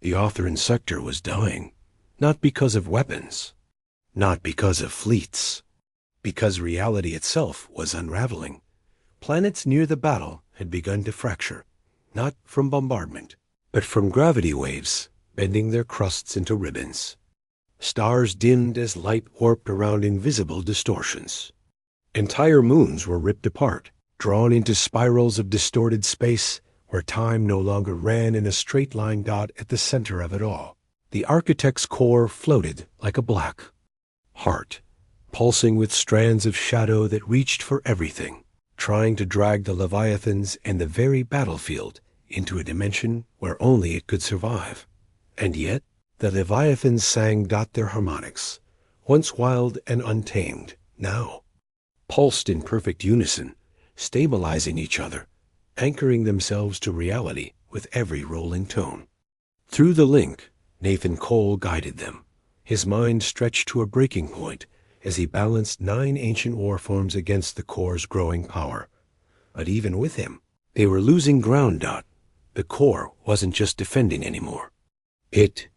The Arthurian sector was dying, not because of weapons, not because of fleets, because reality itself was unraveling. Planets near the battle had begun to fracture, not from bombardment, but from gravity waves bending their crusts into ribbons. Stars dimmed as light warped around invisible distortions. Entire moons were ripped apart, drawn into spirals of distorted space where time no longer ran in a straight-line dot at the center of it all. The architect's core floated like a black heart, pulsing with strands of shadow that reached for everything, trying to drag the Leviathans and the very battlefield into a dimension where only it could survive. And yet, the Leviathans sang their harmonics, once wild and untamed, now pulsed in perfect unison, stabilizing each other, anchoring themselves to reality with every rolling tone. Through the link, Nathan Cole guided them, his mind stretched to a breaking point as he balanced 9 ancient war forms against the core's growing power. But even with him, they were losing ground. The core wasn't just defending anymore. It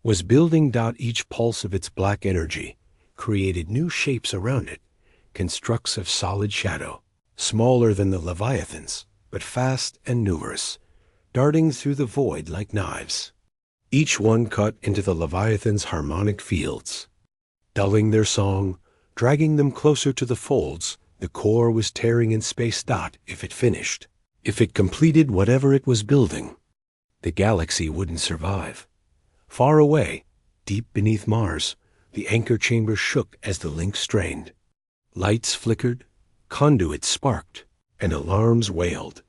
was building. Each pulse of its black energy created new shapes around it, constructs of solid shadow, smaller than the Leviathans, but fast and numerous, darting through the void like knives. Each one cut into the Leviathans' harmonic fields, dulling their song, dragging them closer to the folds the core was tearing in space. If it finished, if it completed whatever it was building, the galaxy wouldn't survive. Far away, deep beneath Mars, the anchor chamber shook as the link strained. Lights flickered, conduits sparked, and alarms wailed.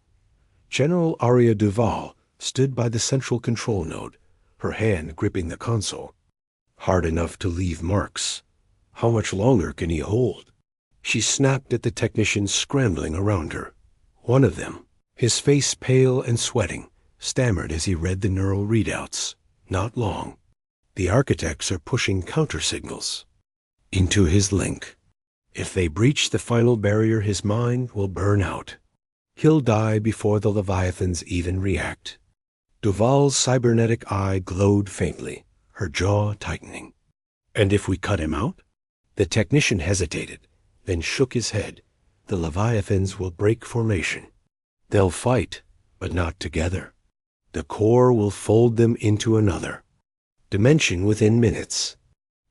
General Aria Duval stood by the central control node, her hand gripping the console. Hard enough to leave marks. How much longer can he hold? She snapped at the technicians scrambling around her. One of them, his face pale and sweating, stammered as he read the neural readouts. Not long. The architects are pushing countersignals into his link. If they breach the final barrier, his mind will burn out. He'll die before the Leviathans even react. Duval's cybernetic eye glowed faintly, her jaw tightening. And if we cut him out? The technician hesitated, then shook his head. The Leviathans will break formation. They'll fight, but not together. The core will fold them into another dimension within minutes.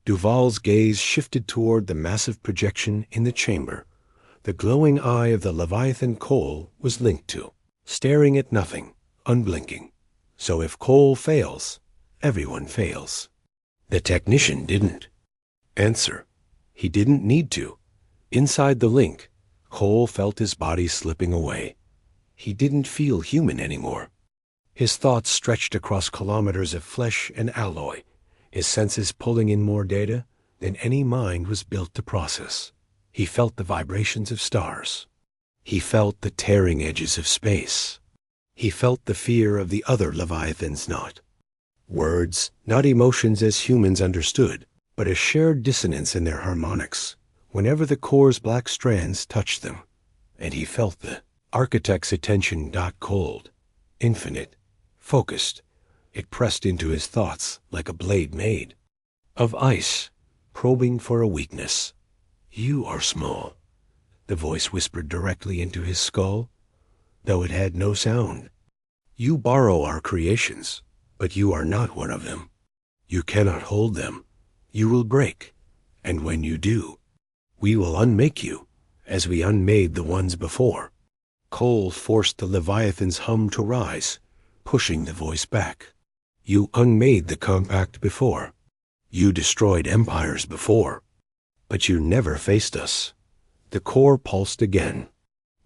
Duval's gaze shifted toward the massive projection in the chamber. The glowing eye of the Leviathan Cole was linked to, staring at nothing, unblinking. So if Cole fails, everyone fails. The technician didn't answer. He didn't need to. Inside the link, Cole felt his body slipping away. He didn't feel human anymore. His thoughts stretched across kilometers of flesh and alloy, his senses pulling in more data than any mind was built to process. He felt the vibrations of stars. He felt the tearing edges of space. He felt the fear of the other Leviathans. Not words, not emotions as humans understood, but a shared dissonance in their harmonics whenever the core's black strands touched them. And he felt the architect's attention. Cold, infinite, focused. It pressed into his thoughts like a blade made of ice, probing for a weakness. You are small, the voice whispered directly into his skull, though it had no sound. You borrow our creations, but you are not one of them. You cannot hold them. You will break, and when you do, we will unmake you, as we unmade the ones before. Cole forced the Leviathan's hum to rise, pushing the voice back. You unmade the compact before. You destroyed empires before. But you never faced us. The core pulsed again.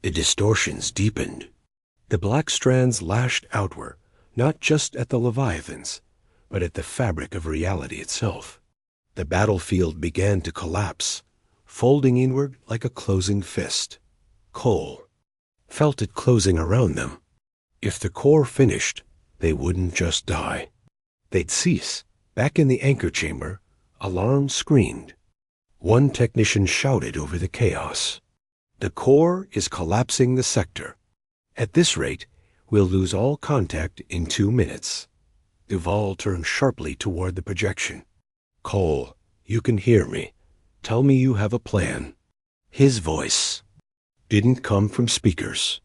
The distortions deepened. The black strands lashed outward, not just at the Leviathans, but at the fabric of reality itself. The battlefield began to collapse, folding inward like a closing fist. Cole felt it closing around them. If the core finished, they wouldn't just die. They'd cease. Back in the anchor chamber, alarms screamed. One technician shouted over the chaos. The core is collapsing the sector. At this rate, we'll lose all contact in 2 minutes. Duval turned sharply toward the projection. Cole, you can hear me. Tell me you have a plan. His voice didn't come from speakers.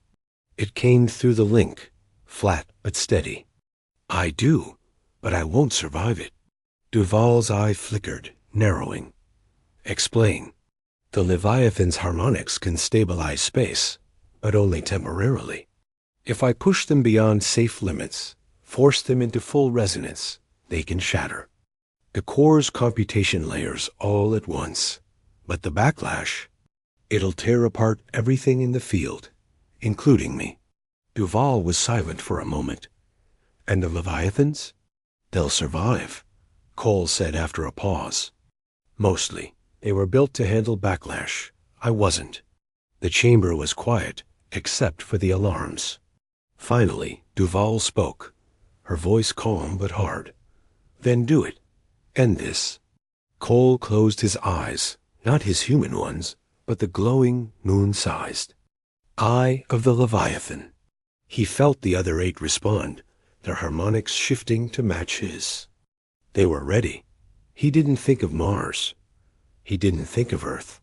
It came through the link, flat but steady. I do, but I won't survive it. Duval's eye flickered, narrowing. Explain. The Leviathan's harmonics can stabilize space, but only temporarily. If I push them beyond safe limits, force them into full resonance, they can shatter. The core's computation layers all at once, but the backlash, it'll tear apart everything in the field, including me. Duval was silent for a moment. And the Leviathans? They'll survive, Cole said after a pause. Mostly. They were built to handle backlash. I wasn't. The chamber was quiet, except for the alarms. Finally, Duval spoke, her voice calm but hard. Then do it. End this. Cole closed his eyes, not his human ones, but the glowing, moon-sized eye of the Leviathan. He felt the other 8 respond, their harmonics shifting to match his. They were ready. He didn't think of Mars. He didn't think of Earth.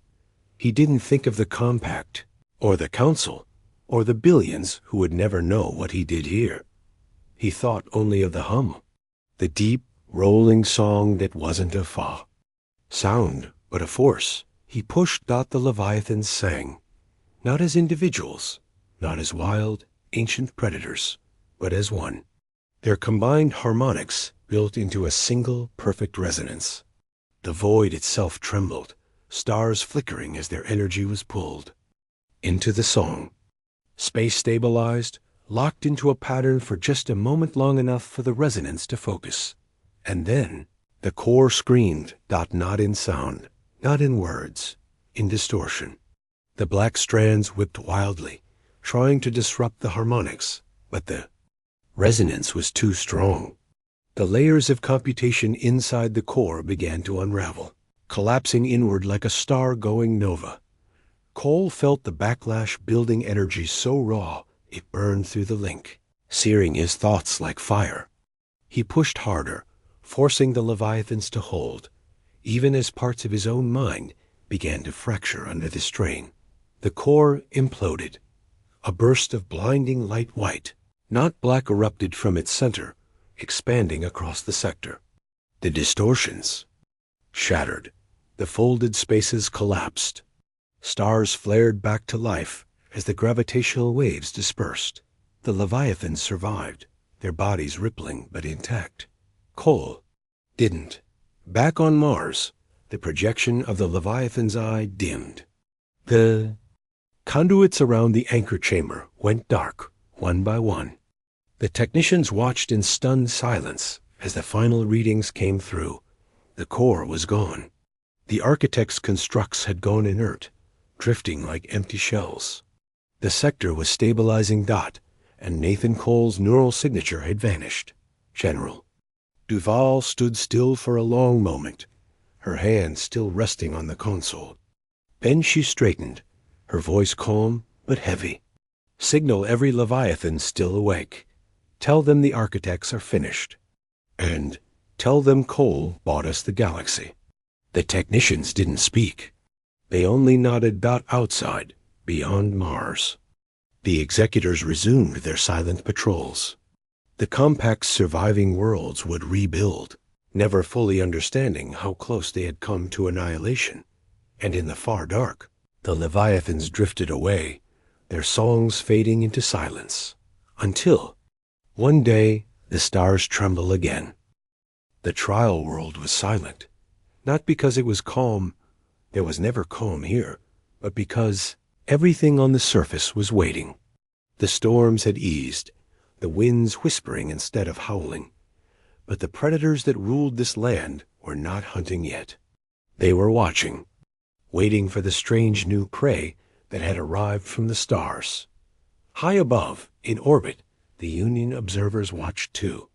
He didn't think of the Compact, or the Council, or the billions who would never know what he did here. He thought only of the hum, the deep, rolling song that wasn't a fa sound, but a force. He pushed the Leviathans sang, not as individuals, not as wild, ancient predators, but as one. Their combined harmonics built into a single, perfect resonance. The void itself trembled, stars flickering as their energy was pulled into the song. Space stabilized, locked into a pattern for just a moment long enough for the resonance to focus. And then the core screamed, not in sound, not in words, in distortion. The black strands whipped wildly, trying to disrupt the harmonics, but the resonance was too strong. The layers of computation inside the core began to unravel, collapsing inward like a star-going nova. Cole felt the backlash building energy so raw it burned through the link, searing his thoughts like fire. He pushed harder, forcing the Leviathans to hold, even as parts of his own mind began to fracture under the strain. The core imploded. A burst of blinding light white, not black, erupted from its center, expanding across the sector. The distortions shattered. The folded spaces collapsed. Stars flared back to life as the gravitational waves dispersed. The Leviathans survived, their bodies rippling but intact. Cole didn't. Back on Mars, the projection of the Leviathan's eye dimmed. The conduits around the anchor chamber went dark, one by one. The technicians watched in stunned silence as the final readings came through. The core was gone. The architect's constructs had gone inert, drifting like empty shells. The sector was stabilizing dot, and Nathan Cole's neural signature had vanished. General. Duval stood still for a long moment, her hand still resting on the console. Then she straightened, her voice calm but heavy. Signal every Leviathan still awake. Tell them the architects are finished. And tell them Cole bought us the galaxy. The technicians didn't speak. They only nodded outside, beyond Mars. The executors resumed their silent patrols. The Compact's surviving worlds would rebuild, never fully understanding how close they had come to annihilation. And in the far dark, the Leviathans drifted away, their songs fading into silence, until one day the stars tremble again. The trial world was silent, not because it was calm, there was never calm here, but because everything on the surface was waiting. The storms had eased, the winds whispering instead of howling, but the predators that ruled this land were not hunting yet. They were watching, waiting for the strange new prey that had arrived from the stars. High above, in orbit, the Union observers watched too.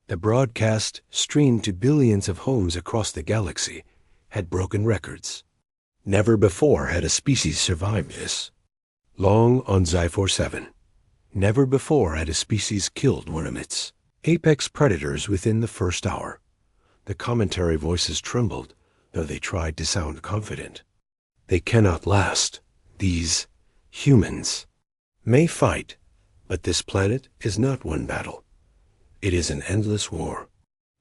The broadcast, streamed to billions of homes across the galaxy, had broken records. Never before had a species survived this. Long on Zyphor 7. Never before had a species killed one of its Apex predators within the first hour. The commentary voices trembled, though they tried to sound confident. They cannot last. These humans may fight, but this planet is not one battle. It is an endless war.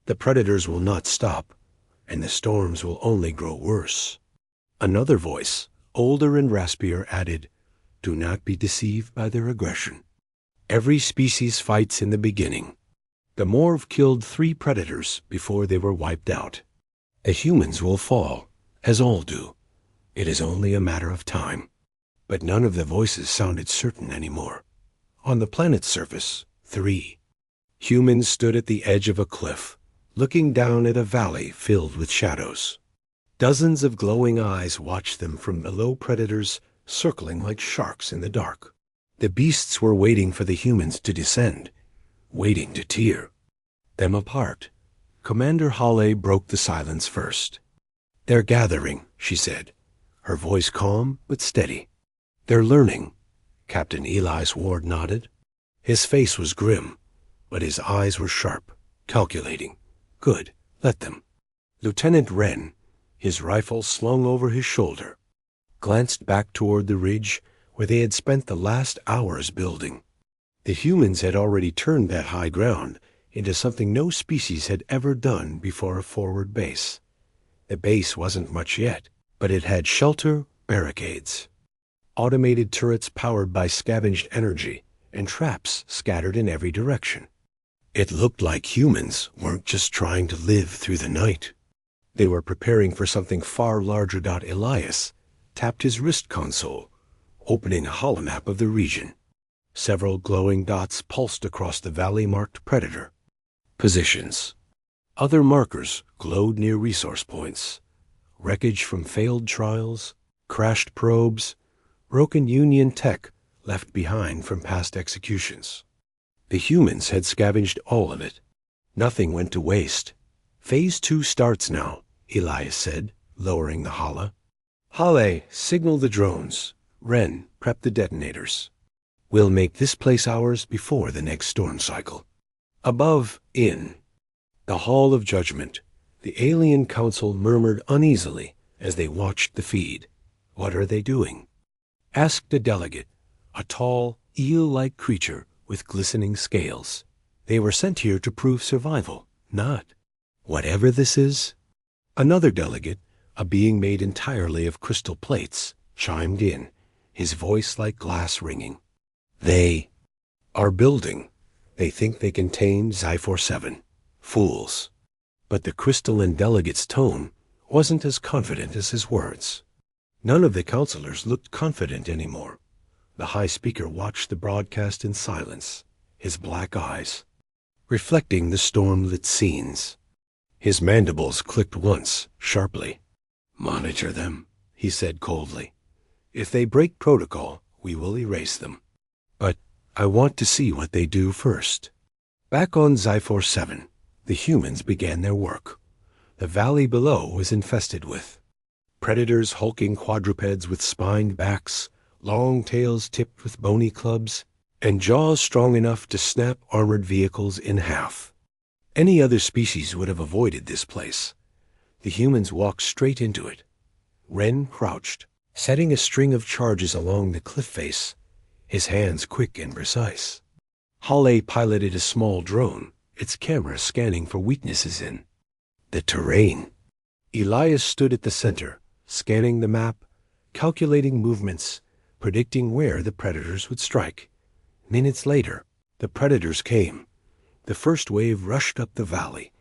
The predators will not stop, and the storms will only grow worse. Another voice, older and raspier, added, "Do not be deceived by their aggression. Every species fights in the beginning. The Morve killed 3 predators before they were wiped out. The humans will fall, as all do. It is only a matter of time." But none of the voices sounded certain anymore. On the planet's surface, 3 humans stood at the edge of a cliff, looking down at a valley filled with shadows. Dozens of glowing eyes watched them from below, predators circling like sharks in the dark. The beasts were waiting for the humans to descend, waiting to tear them apart. Commander Hale broke the silence first. "They're gathering," she said, her voice calm but steady. "They're learning." Captain Elias Ward nodded. His face was grim, but his eyes were sharp, calculating. "Good, let them." Lieutenant Wren, his rifle slung over his shoulder, glanced back toward the ridge where they had spent the last hours building. The humans had already turned that high ground into something no species had ever done before a forward base. The base wasn't much yet, but it had shelter, barricades, automated turrets powered by scavenged energy, and traps scattered in every direction. It looked like humans weren't just trying to live through the night. They were preparing for something far larger. Elias tapped his wrist console, opening a holomap of the region. Several glowing dots pulsed across the valley-marked predator positions. Other markers glowed near resource points. Wreckage from failed trials, crashed probes, broken Union tech left behind from past executions. The humans had scavenged all of it. Nothing went to waste. "Phase 2 starts now," Elias said, lowering the holla. "Hale, signal the drones. Wren, prep the detonators. We'll make this place ours before the next storm cycle." Above, in the Hall of Judgment, the Alien Council murmured uneasily as they watched the feed. "What are they doing?" asked a delegate, a tall, eel-like creature with glistening scales. "They were sent here to prove survival, not whatever this is." Another delegate, a being made entirely of crystal plates, chimed in, his voice like glass ringing. "They are building. They think they can tame Xi-47. Fools." But the crystalline delegate's tone wasn't as confident as his words. None of the counselors looked confident anymore. The high speaker watched the broadcast in silence, his black eyes reflecting the storm-lit scenes. His mandibles clicked once, sharply. "Monitor them," he said coldly. "If they break protocol, we will erase them. But I want to see what they do first." Back on Xi-47, the humans began their work. The valley below was infested with predators, hulking quadrupeds with spined backs, long tails tipped with bony clubs, and jaws strong enough to snap armored vehicles in half. Any other species would have avoided this place. The humans walked straight into it. Wren crouched, setting a string of charges along the cliff face, his hands quick and precise. Hale piloted a small drone, its camera scanning for weaknesses in the terrain. Elias stood at the center, scanning the map, calculating movements, predicting where the predators would strike. Minutes later, the predators came. The first wave rushed up the valley,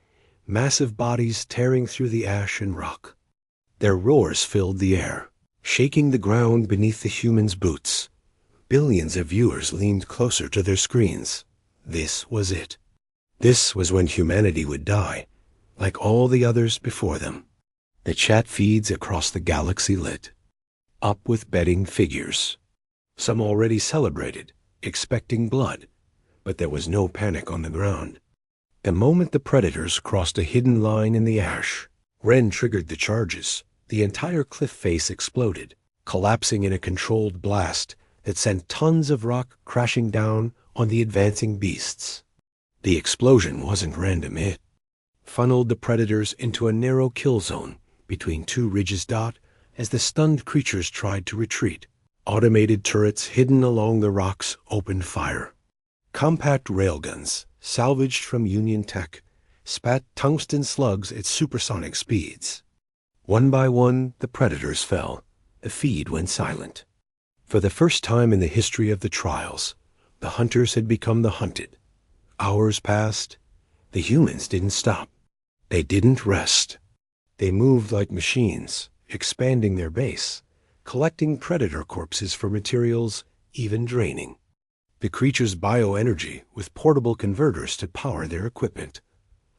massive bodies tearing through the ash and rock. Their roars filled the air, shaking the ground beneath the humans' boots. Billions of viewers leaned closer to their screens. This was it. This was when humanity would die, like all the others before them. The chat feeds across the galaxy lit up with betting figures. Some already celebrated, expecting blood, but there was no panic on the ground. The moment the predators crossed a hidden line in the ash, Wren triggered the charges. The entire cliff face exploded, collapsing in a controlled blast that sent tons of rock crashing down on the advancing beasts. The explosion wasn't random. It funneled the predators into a narrow kill zone between two ridges. As the stunned creatures tried to retreat, automated turrets hidden along the rocks opened fire. Compact railguns, salvaged from Union tech, spat tungsten slugs at supersonic speeds. One by one, the predators fell. The feed went silent. For the first time in the history of the trials, the hunters had become the hunted. Hours passed. The humans didn't stop. They didn't rest. They moved like machines, expanding their base, collecting predator corpses for materials, even draining the creatures' bioenergy with portable converters to power their equipment.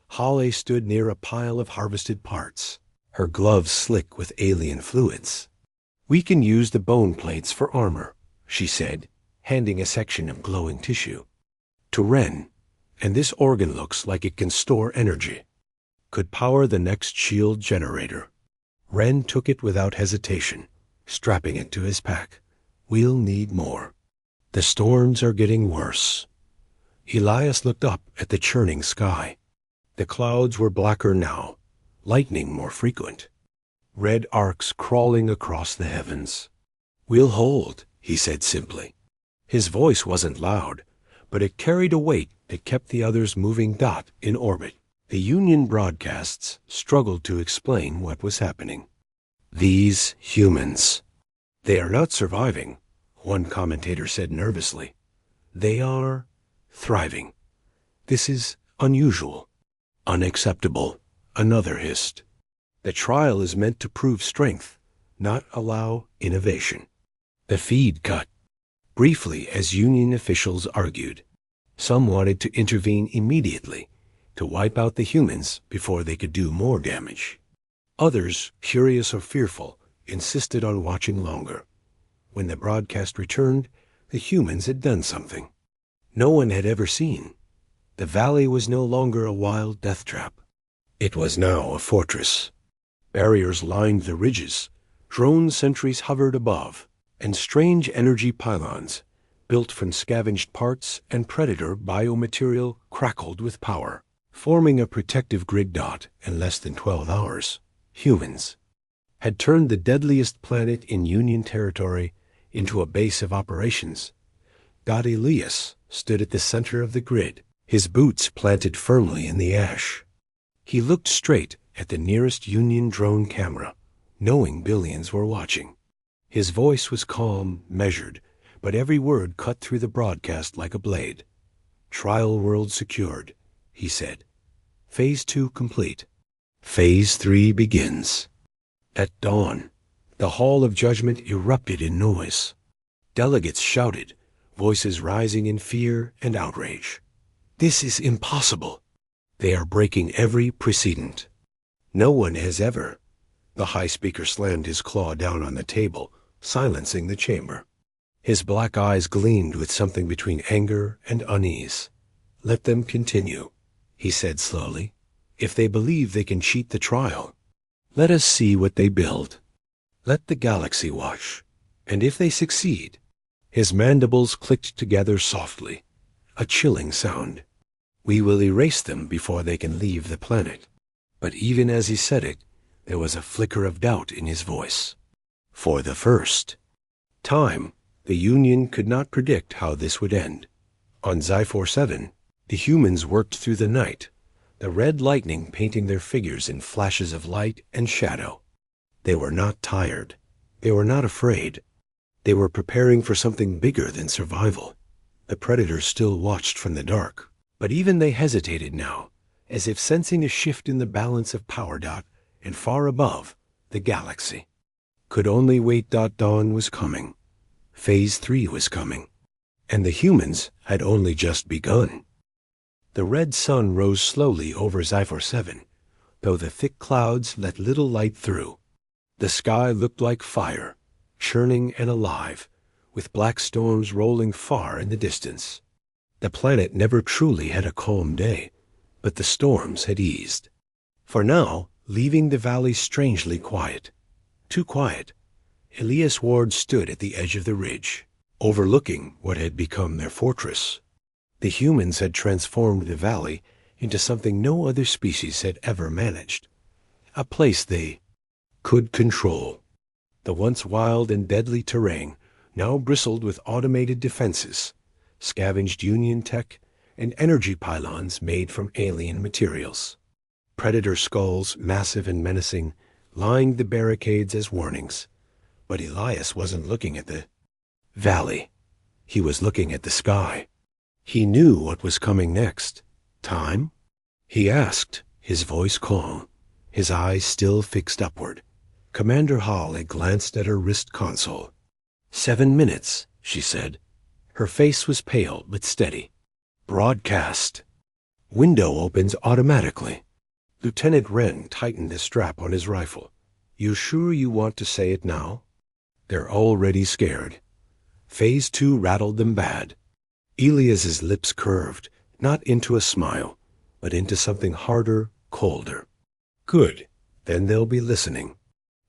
Holly stood near a pile of harvested parts, her gloves slick with alien fluids. "We can use the bone plates for armor," she said, handing a section of glowing tissue to Ren. "And this organ looks like it can store energy. Could power the next shield generator." Ren took it without hesitation, strapping it to his pack. "We'll need more. The storms are getting worse." Elias looked up at the churning sky. The clouds were blacker now, lightning more frequent, red arcs crawling across the heavens. "We'll hold," he said simply. His voice wasn't loud, but it carried a weight that kept the others moving. In orbit, the Union broadcasts struggled to explain what was happening. "These humans, they are not surviving," one commentator said nervously. "They are thriving. This is unusual, unacceptable," another hissed. "The trial is meant to prove strength, not allow innovation." The feed cut briefly as Union officials argued. Some wanted to intervene immediately, to wipe out the humans before they could do more damage. Others, curious or fearful, insisted on watching longer. When the broadcast returned, the humans had done something no one had ever seen. The valley was no longer a wild death trap. It was now a fortress. Barriers lined the ridges, drone sentries hovered above, and strange energy pylons, built from scavenged parts and predator biomaterial, crackled with power, forming a protective grid. In less than 12 hours, humans had turned the deadliest planet in Union territory into a base of operations. Elias stood at the center of the grid, his boots planted firmly in the ash. He looked straight at the nearest Union drone camera, knowing billions were watching. His voice was calm, measured, but every word cut through the broadcast like a blade. "Trial world secured," he said. "Phase 2 complete. Phase 3 begins." At dawn, the Hall of Judgment erupted in noise. Delegates shouted, voices rising in fear and outrage. "This is impossible. They are breaking every precedent. No one has ever." The high speaker slammed his claw down on the table, silencing the chamber. His black eyes gleamed with something between anger and unease. "Let them continue," he said slowly. "If they believe they can cheat the trial, let us see what they build. Let the galaxy watch. And if they succeed—" His mandibles clicked together softly, a chilling sound. "We will erase them before they can leave the planet." But even as he said it, there was a flicker of doubt in his voice. For the first time, the Union could not predict how this would end. On Zyphor 7, the humans worked through the night, the red lightning painting their figures in flashes of light and shadow. They were not tired. They were not afraid. They were preparing for something bigger than survival. The predators still watched from the dark, but even they hesitated now, as if sensing a shift in the balance of power. And far above, the galaxy could only wait. Dawn was coming. Phase 3 was coming. And the humans had only just begun. The red sun rose slowly over Zyphor 7, though the thick clouds let little light through. The sky looked like fire, churning and alive, with black storms rolling far in the distance. The planet never truly had a calm day, but the storms had eased. For now, leaving the valley strangely quiet. Too quiet. Elias Ward stood at the edge of the ridge, overlooking what had become their fortress. The humans had transformed the valley into something no other species had ever managed. A place they could control. The once wild and deadly terrain now bristled with automated defenses, scavenged Union tech, and energy pylons made from alien materials. Predator skulls, massive and menacing, lined the barricades as warnings. But Elias wasn't looking at the valley. He was looking at the sky. He knew what was coming next. Time? He asked, his voice calm, his eyes still fixed upward. Commander Hall had glanced at her wrist console. 7 minutes, she said. Her face was pale but steady. Broadcast. Window opens automatically. Lieutenant Wren tightened the strap on his rifle. You sure you want to say it now? They're already scared. Phase 2 rattled them bad. Elias's lips curved, not into a smile, but into something harder, colder. Good. Then they'll be listening.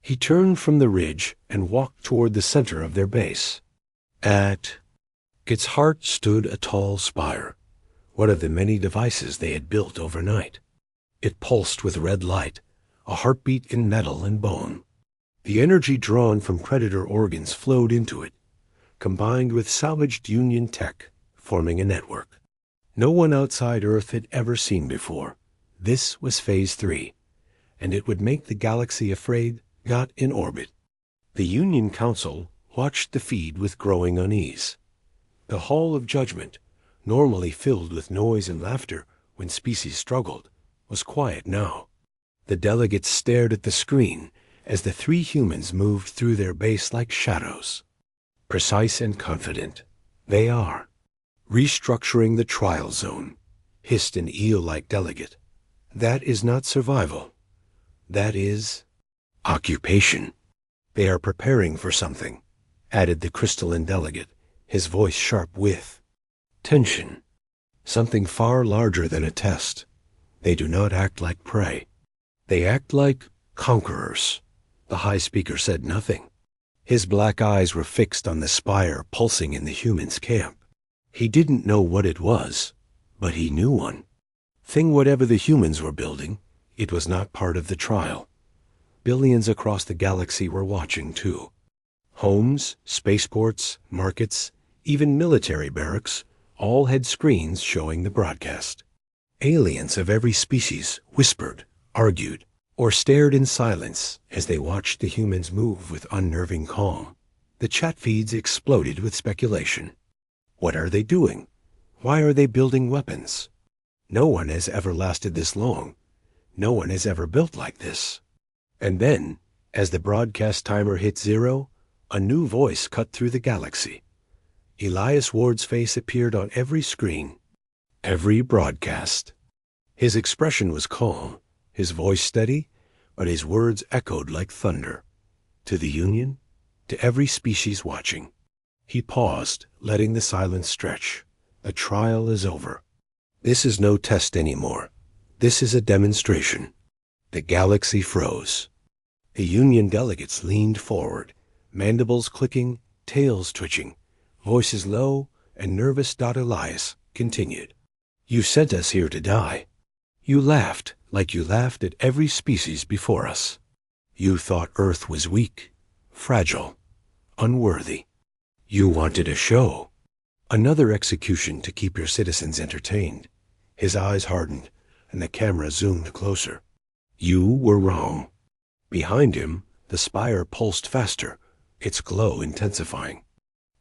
He turned from the ridge and walked toward the center of their base. At its heart stood a tall spire, one of the many devices they had built overnight. It pulsed with red light, a heartbeat in metal and bone. The energy drawn from predator organs flowed into it, combined with salvaged Union tech, forming a network no one outside Earth had ever seen before. This was Phase 3, and it would make the galaxy afraid got in orbit. The Union Council watched the feed with growing unease. The Hall of Judgment, normally filled with noise and laughter when species struggled, was quiet now. The delegates stared at the screen as the 3 humans moved through their base like shadows. Precise and confident. They are. Restructuring the trial zone, hissed an eel-like delegate. That is not survival. That is occupation. They are preparing for something, added the crystalline delegate, his voice sharp with tension. Something far larger than a test. They do not act like prey. They act like conquerors. The high speaker said nothing. His black eyes were fixed on the spire pulsing in the humans' camp. He didn't know what it was, but he knew one. Thing whatever the humans were building, it was not part of the trial. Billions across the galaxy were watching, too. Homes, spaceports, markets, even military barracks, all had screens showing the broadcast. Aliens of every species whispered, argued, or stared in silence as they watched the humans move with unnerving calm. The chat feeds exploded with speculation. What are they doing? Why are they building weapons? No one has ever lasted this long. No one has ever built like this. And then, as the broadcast timer hit 0, a new voice cut through the galaxy. Elias Ward's face appeared on every screen, every broadcast. His expression was calm, his voice steady, but his words echoed like thunder. To the Union, to every species watching. He paused, letting the silence stretch. The trial is over. This is no test anymore. This is a demonstration. The galaxy froze. The Union delegates leaned forward, mandibles clicking, tails twitching, voices low and nervous. Elias continued. You sent us here to die. You laughed like you laughed at every species before us. You thought Earth was weak, fragile, unworthy. You wanted a show. Another execution to keep your citizens entertained. His eyes hardened, and the camera zoomed closer. You were wrong. Behind him, the spire pulsed faster, its glow intensifying.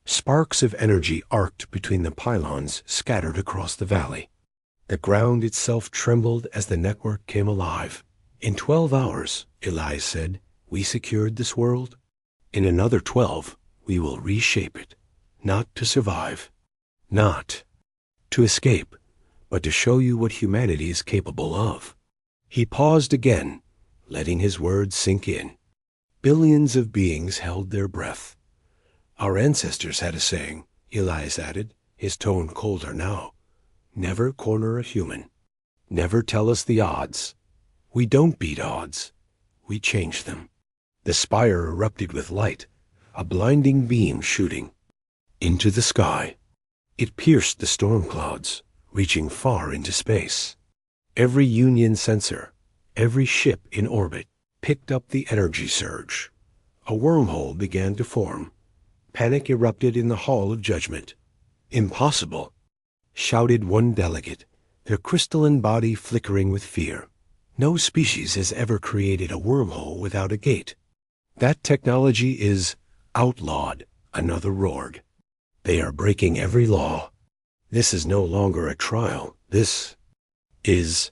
Sparks of energy arced between the pylons scattered across the valley. The ground itself trembled as the network came alive. In 12 hours, Elias said, we secured this world. In another 12, we will reshape it, not to survive, not to escape, but to show you what humanity is capable of. He paused again, letting his words sink in. Billions of beings held their breath. Our ancestors had a saying, Elias added, his tone colder now. Never corner a human. Never tell us the odds. We don't beat odds. We change them. The spire erupted with light, a blinding beam shooting into the sky. It pierced the storm clouds, reaching far into space. Every Union sensor, every ship in orbit, picked up the energy surge. A wormhole began to form. Panic erupted in the Hall of Judgment. "Impossible!" shouted one delegate, their crystalline body flickering with fear. "No species has ever created a wormhole without a gate. That technology is outlawed," another roared. "They are breaking every law. This is no longer a trial. This is—"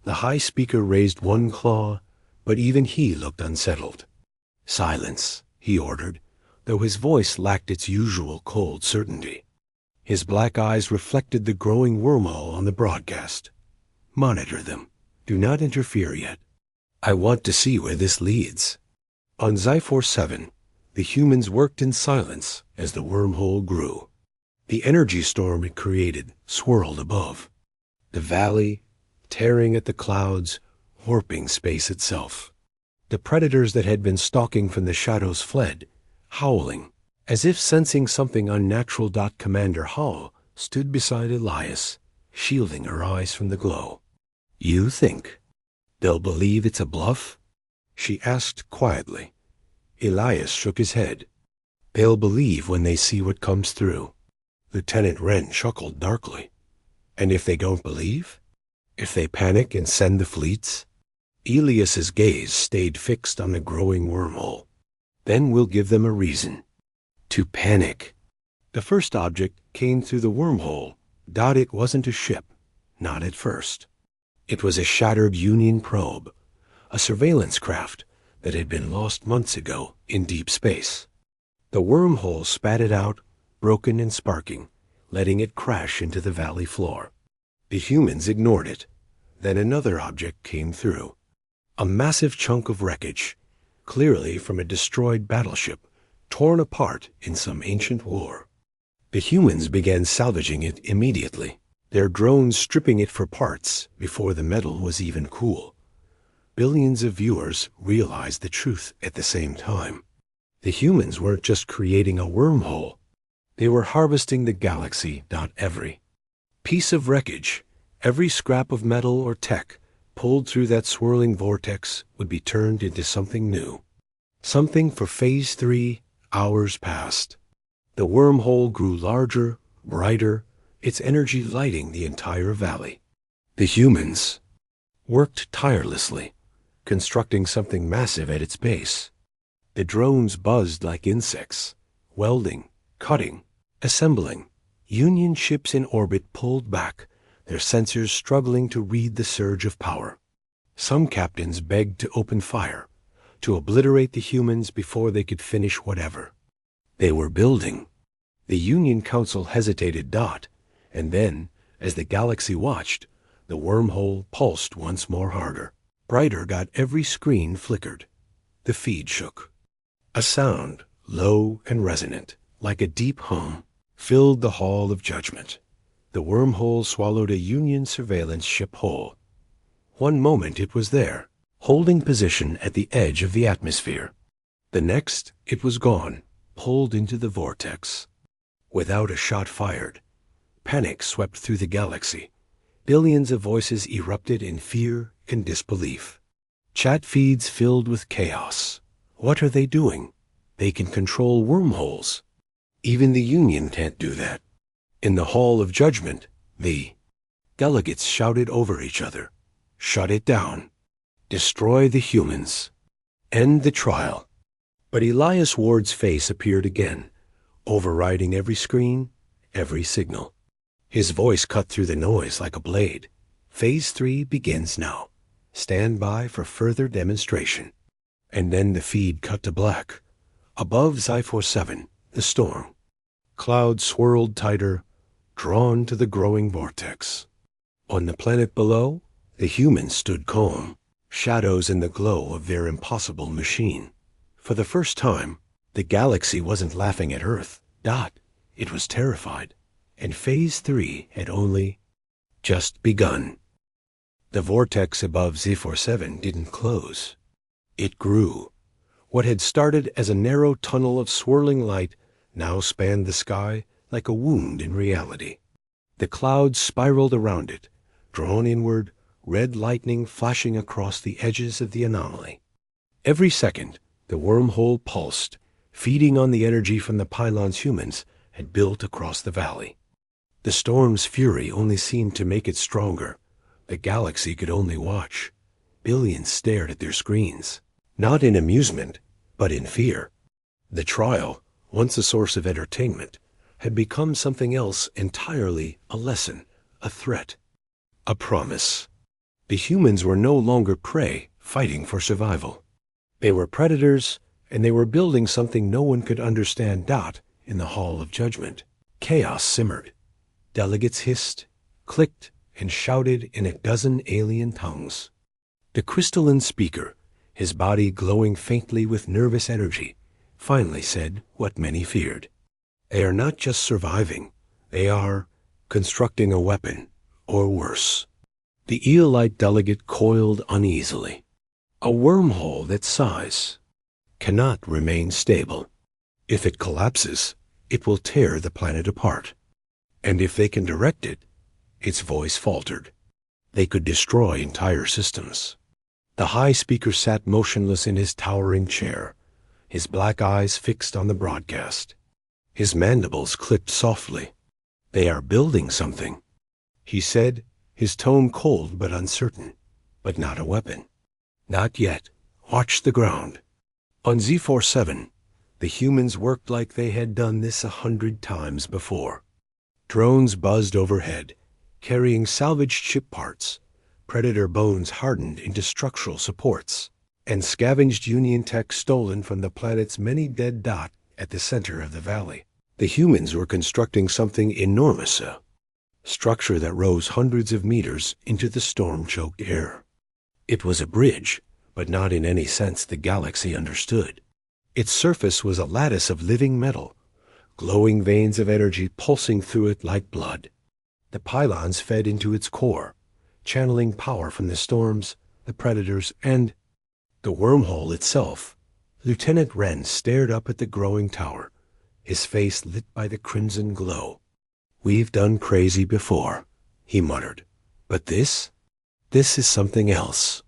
The high speaker raised one claw, but even he looked unsettled. "Silence," he ordered, though his voice lacked its usual cold certainty. His black eyes reflected the growing wormhole on the broadcast. "Monitor them. Do not interfere yet. I want to see where this leads." On Sci-Fi, the humans worked in silence as the wormhole grew. The energy storm it created swirled above. The valley, tearing at the clouds, warping space itself. The predators that had been stalking from the shadows fled, howling, as if sensing something unnatural. Commander Hall stood beside Elias, shielding her eyes from the glow. "You think they'll believe it's a bluff?" she asked quietly. Elias shook his head. "They'll believe when they see what comes through." Lieutenant Wren chuckled darkly. "And if they don't believe? If they panic and send the fleets?" Elias's gaze stayed fixed on the growing wormhole. "Then we'll give them a reason to panic." The first object came through the wormhole. It wasn't a ship, not at first. It was a shattered Union probe, a surveillance craft that had been lost months ago in deep space. The wormhole spat it out, broken and sparking, letting it crash into the valley floor. The humans ignored it. Then another object came through. A massive chunk of wreckage, clearly from a destroyed battleship, torn apart in some ancient war. The humans began salvaging it immediately, their drones stripping it for parts before the metal was even cool. Billions of viewers realized the truth at the same time. The humans weren't just creating a wormhole. They were harvesting the galaxy. Every piece of wreckage, every scrap of metal or tech pulled through that swirling vortex would be turned into something new. Something for Phase 3. Hours passed. The wormhole grew larger, brighter, its energy lighting the entire valley. The humans worked tirelessly, constructing something massive at its base. The drones buzzed like insects, welding, cutting, assembling. Union ships in orbit pulled back, their sensors struggling to read the surge of power. Some captains begged to open fire, to obliterate the humans before they could finish whatever they were building. The Union Council hesitated. And then, as the galaxy watched, the wormhole pulsed once more harder. Brighter got every screen flickered. The feed shook. A sound, low and resonant, like a deep hum, filled the Hall of Judgment. The wormhole swallowed a Union surveillance ship whole. One moment it was there, holding position at the edge of the atmosphere. The next, it was gone, pulled into the vortex. Without a shot fired, panic swept through the galaxy. Billions of voices erupted in fear and disbelief. Chat feeds filled with chaos. What are they doing? They can control wormholes. Even the Union can't do that. In the Hall of Judgment, the delegates shouted over each other. Shut it down. Destroy the humans. End the trial. But Elias Ward's face appeared again, overriding every screen, every signal. His voice cut through the noise like a blade. Phase 3 begins now. Stand by for further demonstration. And then the feed cut to black. Above Sci-Fi, the storm. Clouds swirled tighter, drawn to the growing vortex. On the planet below, the humans stood calm, shadows in the glow of their impossible machine. For the first time, the galaxy wasn't laughing at Earth. It was terrified. And Phase 3 had only just begun. The vortex above Z47 didn't close. It grew. What had started as a narrow tunnel of swirling light now spanned the sky like a wound in reality. The clouds spiraled around it, drawn inward, red lightning flashing across the edges of the anomaly. Every second, the wormhole pulsed, feeding on the energy from the pylons humans had built across the valley. The storm's fury only seemed to make it stronger. The galaxy could only watch. Billions stared at their screens, not in amusement, but in fear. The trial, once a source of entertainment, had become something else entirely, a lesson, a threat, a promise. The humans were no longer prey, fighting for survival. They were predators, and they were building something no one could understand. In the Hall of Judgment, chaos simmered. Delegates hissed, clicked, and shouted in a dozen alien tongues. The crystalline speaker, his body glowing faintly with nervous energy, finally said what many feared. They are not just surviving, they are constructing a weapon, or worse. The Eolite delegate coiled uneasily. A wormhole that sighs cannot remain stable. If it collapses, it will tear the planet apart. And if they can direct it, its voice faltered. They could destroy entire systems. The high speaker sat motionless in his towering chair, his black eyes fixed on the broadcast. His mandibles clicked softly. They are building something, he said, his tone cold but uncertain. But not a weapon. Not yet. Watch the ground. On Z47, the humans worked like they had done this 100 times before. Drones buzzed overhead, carrying salvaged ship parts, Predator bones hardened into structural supports, and scavenged Union tech stolen from the planet's many dead dots at the center of the valley. The humans were constructing something enormous, a structure that rose hundreds of meters into the storm-choked air. It was a bridge, but not in any sense the galaxy understood. Its surface was a lattice of living metal, glowing veins of energy pulsing through it like blood. The pylons fed into its core, channeling power from the storms, the predators, and the wormhole itself. Lieutenant Wren stared up at the growing tower, his face lit by the crimson glow. "We've done crazy before," he muttered. "But this is something else."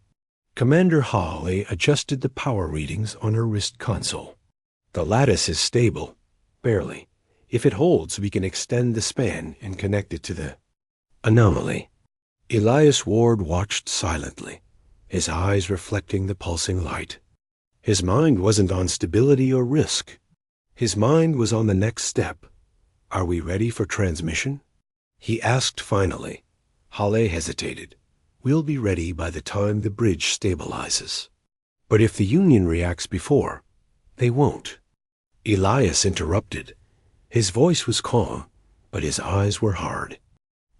Commander Hawley adjusted the power readings on her wrist console. "The lattice is stable, barely. If it holds, we can extend the span and connect it to the anomaly." Elias Ward watched silently, his eyes reflecting the pulsing light. His mind wasn't on stability or risk. His mind was on the next step. "Are we ready for transmission?" he asked finally. Hawley hesitated. "We'll be ready by the time the bridge stabilizes." "But if the Union reacts before?" "They won't." Elias interrupted. His voice was calm, but his eyes were hard.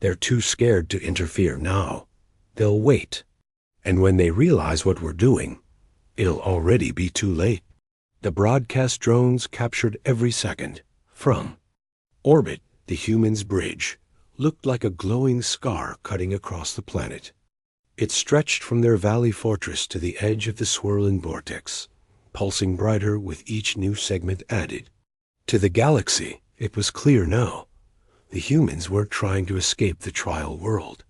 "They're too scared to interfere now. They'll wait. And when they realize what we're doing, it'll already be too late." The broadcast drones captured every second. From orbit, the humans' bridge looked like a glowing scar cutting across the planet. It stretched from their valley fortress to the edge of the swirling vortex, pulsing brighter with each new segment added. To the galaxy, it was clear now. The humans weren't trying to escape the trial world.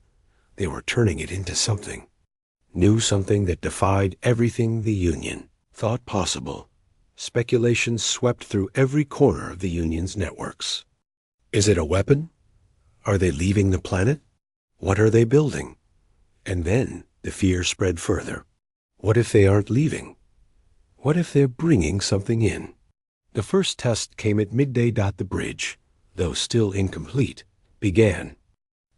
They were turning it into something new, something that defied everything the Union thought possible. Speculation swept through every corner of the Union's networks. Is it a weapon? Are they leaving the planet? What are they building? And then the fear spread further. What if they aren't leaving? What if they're bringing something in? The first test came at midday. The bridge, though still incomplete, began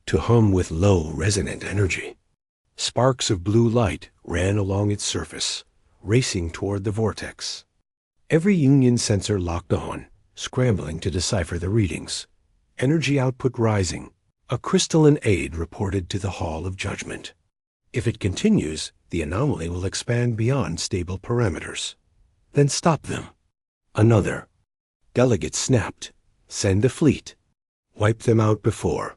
to hum with low, resonant energy. Sparks of blue light ran along its surface, racing toward the vortex. Every Union sensor locked on, scrambling to decipher the readings. Energy output rising. A crystalline aid reported to the Hall of Judgment. If it continues, the anomaly will expand beyond stable parameters. Then stop them. Another. Delegate snapped. Send a fleet. Wipe them out before.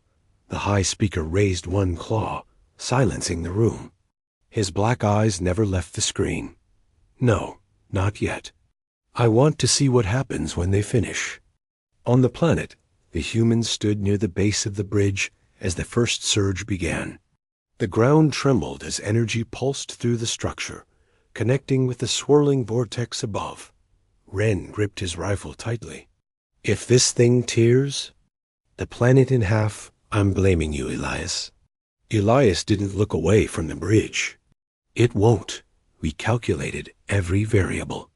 The high speaker raised one claw, silencing the room. His black eyes never left the screen. "No, not yet. I want to see what happens when they finish." On the planet, The humans stood near the base of the bridge as the first surge began. The ground trembled as energy pulsed through the structure, connecting with the swirling vortex above. Ren gripped his rifle tightly. If this thing tears the planet in half, I'm blaming you, Elias. Elias didn't look away from the bridge. It won't. We calculated every variable.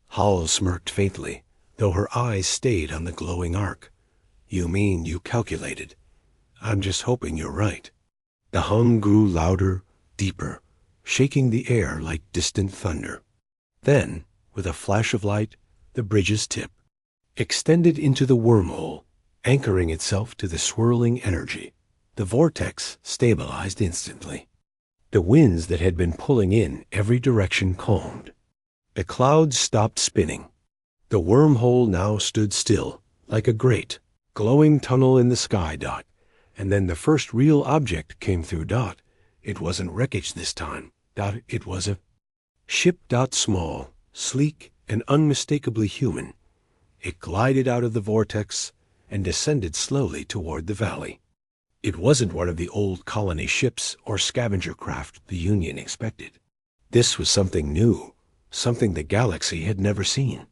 Hall smirked faintly, though her eyes stayed on the glowing arc. You mean you calculated? I'm just hoping you're right. The hum grew louder, deeper, shaking the air like distant thunder. Then, with a flash of light, the bridge's tip extended into the wormhole, anchoring itself to the swirling energy. The vortex stabilized instantly. The winds that had been pulling in every direction calmed. The clouds stopped spinning. The wormhole now stood still, like a great, glowing tunnel in the sky. And then the first real object came through. It wasn't wreckage this time. It was a ship. Small, sleek, and unmistakably human. It glided out of the vortex and descended slowly toward the valley. It wasn't one of the old colony ships or scavenger craft the Union expected. This was something new, something the galaxy had never seen.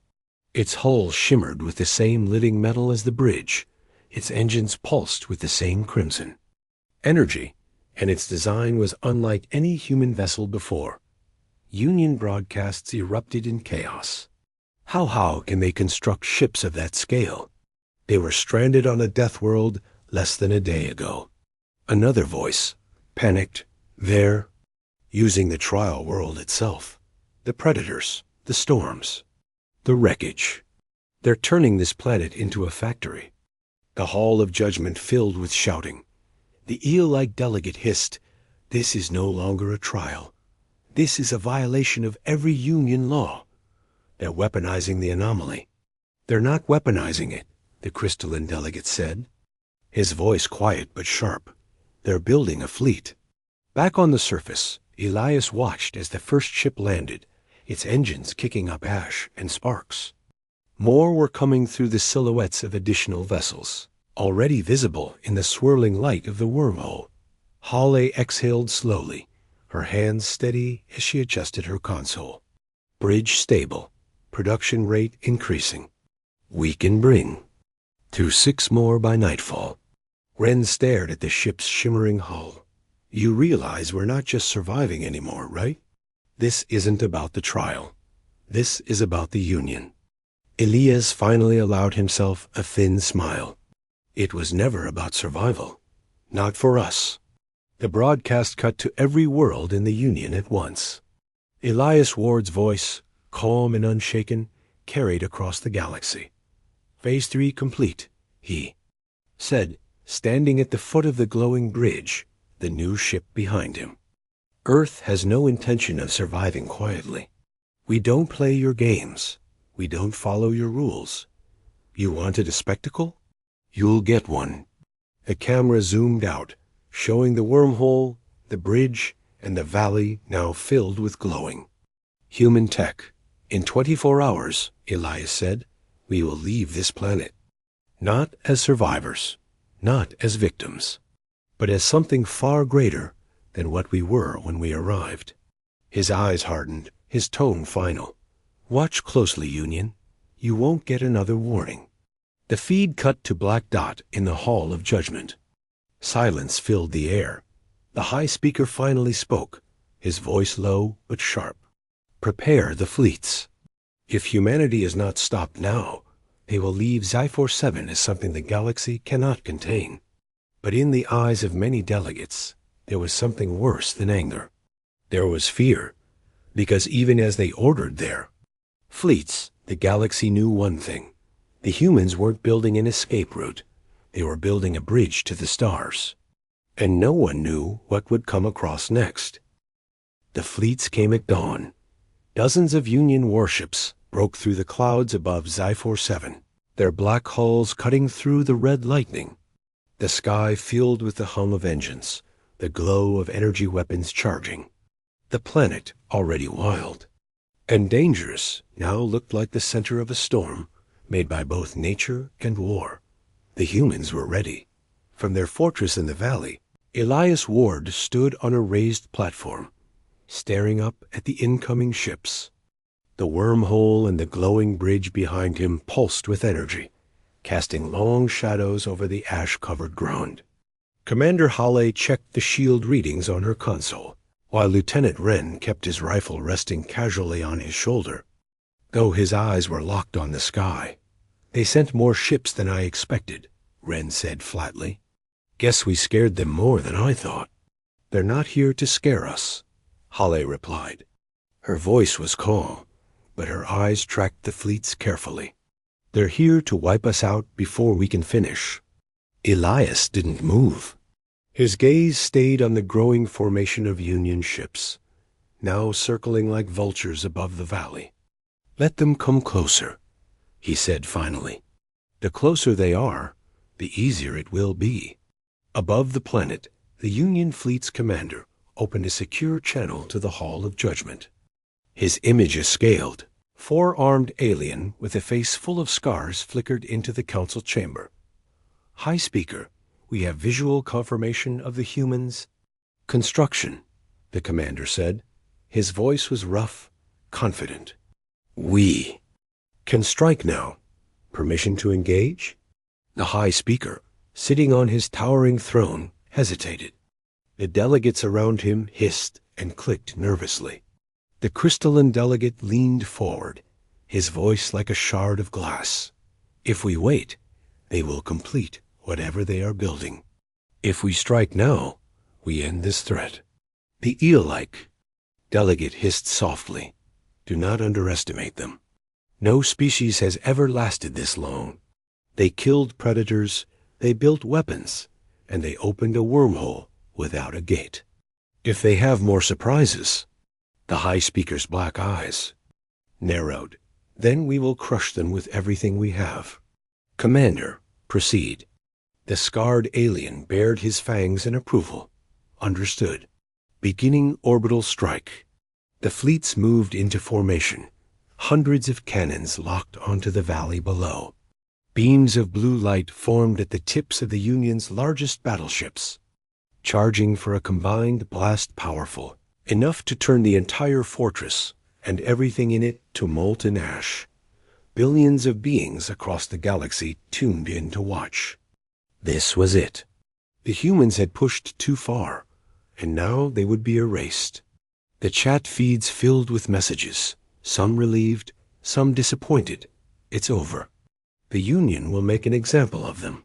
Its hull shimmered with the same living metal as the bridge. Its engines pulsed with the same crimson energy, and its design was unlike any human vessel before. Union broadcasts erupted in chaos. How can they construct ships of that scale? They were stranded on a death world less than a day ago. Another voice, panicked, there, using the trial world itself. The predators, the storms, the wreckage. They're turning this planet into a factory. The hall of judgment filled with shouting. The eel-like delegate hissed, "This is no longer a trial. This is a violation of every Union law. They're weaponizing the anomaly." "They're not weaponizing it," the crystalline delegate said, his voice quiet but sharp. "They're building a fleet." Back on the surface, Elias watched as the first ship landed, its engines kicking up ash and sparks. More were coming through the silhouettes of additional vessels, already visible in the swirling light of the wormhole. Hawley exhaled slowly, her hands steady as she adjusted her console. Bridge stable, production rate increasing. We can bring to 6 more by nightfall. Ren stared at the ship's shimmering hull. You realize we're not just surviving anymore, right? This isn't about the trial. This is about the Union. Elias finally allowed himself a thin smile. It was never about survival. Not for us. The broadcast cut to every world in the Union at once. Elias Ward's voice, calm and unshaken, carried across the galaxy. Phase 3 complete, he said, standing at the foot of the glowing bridge, the new ship behind him. Earth has no intention of surviving quietly. We don't play your games. We don't follow your rules. You wanted a spectacle? You'll get one. The camera zoomed out, showing the wormhole, the bridge, and the valley now filled with glowing human tech. In 24 hours, Elias said, we will leave this planet. Not as survivors, not as victims, but as something far greater than what we were when we arrived. His eyes hardened, his tone final. Watch closely, Union. You won't get another warning. The feed cut to Black Dot in the Hall of Judgment. Silence filled the air. The high speaker finally spoke, his voice low but sharp. Prepare the fleets. If humanity is not stopped now, they will leave Zyphor 7 as something the galaxy cannot contain. But in the eyes of many delegates, there was something worse than anger. There was fear, because even as they ordered their fleets, the galaxy knew one thing. The humans weren't building an escape route. They were building a bridge to the stars. And no one knew what would come across next. The fleets came at dawn. Dozens of Union warships broke through the clouds above Zyphor 7, their black hulls cutting through the red lightning. The sky filled with the hum of engines, the glow of energy weapons charging. The planet, already wild and dangerous, now looked like the center of a storm made by both nature and war. The humans were ready. From their fortress in the valley, Elias Ward stood on a raised platform, staring up at the incoming ships. The wormhole and the glowing bridge behind him pulsed with energy, casting long shadows over the ash-covered ground. Commander Hale checked the shield readings on her console, while Lieutenant Wren kept his rifle resting casually on his shoulder, though his eyes were locked on the sky. "They sent more ships than I expected," Wren said flatly. "Guess we scared them more than I thought." "They're not here to scare us," Hale replied. Her voice was calm, but her eyes tracked the fleets carefully. "They're here to wipe us out before we can finish." Elias didn't move. His gaze stayed on the growing formation of Union ships, now circling like vultures above the valley. "Let them come closer," he said finally. "The closer they are, the easier it will be." Above the planet, the Union fleet's commander opened a secure channel to the Hall of Judgment. His image a scaled, four-armed alien with a face full of scars flickered into the council chamber. "High Speaker, we have visual confirmation of the humans' construction," the commander said. His voice was rough, confident. "We can strike now. Permission to engage?" The High Speaker, sitting on his towering throne, hesitated. The delegates around him hissed and clicked nervously. The crystalline delegate leaned forward, his voice like a shard of glass. "If we wait, they will complete whatever they are building. If we strike now, we end this threat." The eel-like delegate hissed softly. "Do not underestimate them. No species has ever lasted this long. They killed predators, they built weapons, and they opened a wormhole without a gate. If they have more surprises—" The High Speaker's black eyes narrowed. "Then we will crush them with everything we have." "Commander, proceed." The scarred alien bared his fangs in approval. "Understood. Beginning orbital strike." The fleets moved into formation, hundreds of cannons locked onto the valley below. Beams of blue light formed at the tips of the Union's largest battleships, charging for a combined blast powerful enough to turn the entire fortress and everything in it to molten ash. Billions of beings across the galaxy tuned in to watch. This was it. The humans had pushed too far, and now they would be erased. The chat feeds filled with messages, some relieved, some disappointed. "It's over. The Union will make an example of them.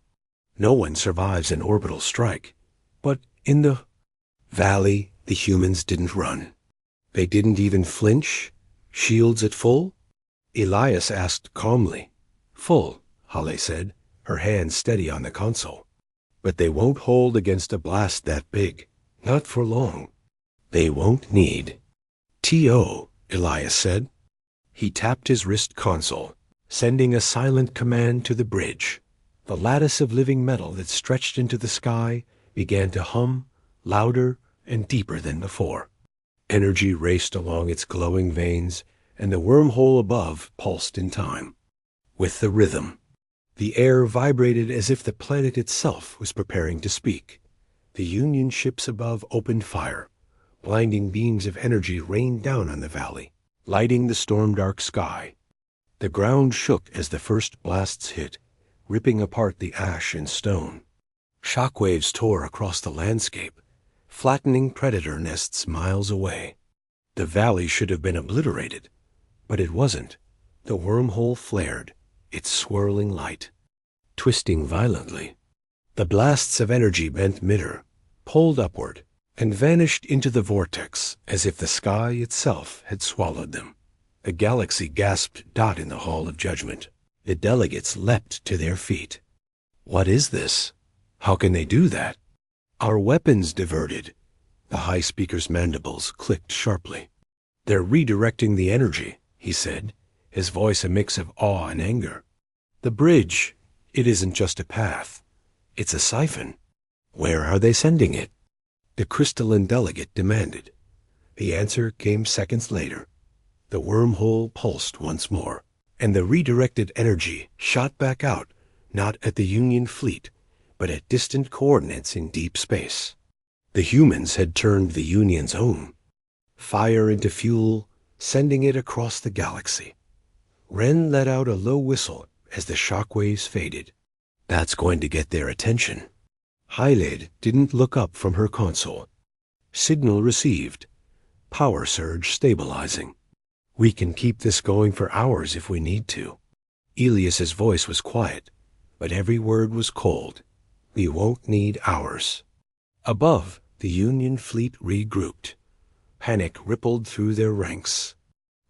No one survives an orbital strike." But in the valley, the humans didn't run. They didn't even flinch. "Shields at full?" Elias asked calmly. "Full," Hale said, her hand steady on the console. "But they won't hold against a blast that big. Not for long. They won't need." "T.O.," Elias said. He tapped his wrist console, sending a silent command to the bridge. The lattice of living metal that stretched into the sky began to hum, louder and deeper than before. Energy raced along its glowing veins, and the wormhole above pulsed in time. With the rhythm, the air vibrated as if the planet itself was preparing to speak. The Union ships above opened fire. Blinding beams of energy rained down on the valley, lighting the storm-dark sky. The ground shook as the first blasts hit, ripping apart the ash and stone. Shockwaves tore across the landscape, flattening predator nests miles away. The valley should have been obliterated, but it wasn't. The wormhole flared, its swirling light twisting violently. The blasts of energy bent midder, pulled upward, and vanished into the vortex as if the sky itself had swallowed them. The galaxy gasped dot in the Hall of Judgment. The delegates leapt to their feet. "What is this? How can they do that?" "Our weapons diverted." The High Speaker's mandibles clicked sharply. "They're redirecting the energy," he said, his voice a mix of awe and anger. "The bridge, it isn't just a path. It's a siphon. Where are they sending it?" The crystalline delegate demanded. The answer came seconds later. The wormhole pulsed once more, and the redirected energy shot back out, not at the Union fleet, but at distant coordinates in deep space. The humans had turned the Union's own fire into fuel, sending it across the galaxy. Ren let out a low whistle as the shockwaves faded. That's going to get their attention. Hylid didn't look up from her console. Signal received. Power surge stabilizing. We can keep this going for hours if we need to. Elias's voice was quiet, but every word was cold. We won't need hours. Above, the Union fleet regrouped. Panic rippled through their ranks.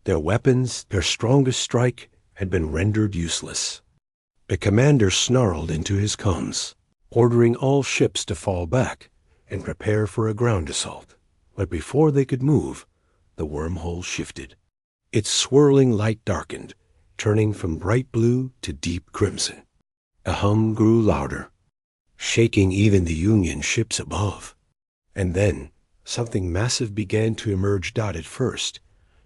Their weapons, their strongest strike, had been rendered useless. The commander snarled into his comms, ordering all ships to fall back and prepare for a ground assault. But before they could move, the wormhole shifted. Its swirling light darkened, turning from bright blue to deep crimson. A hum grew louder, shaking even the Union ships above. And then, something massive began to emerge. At first,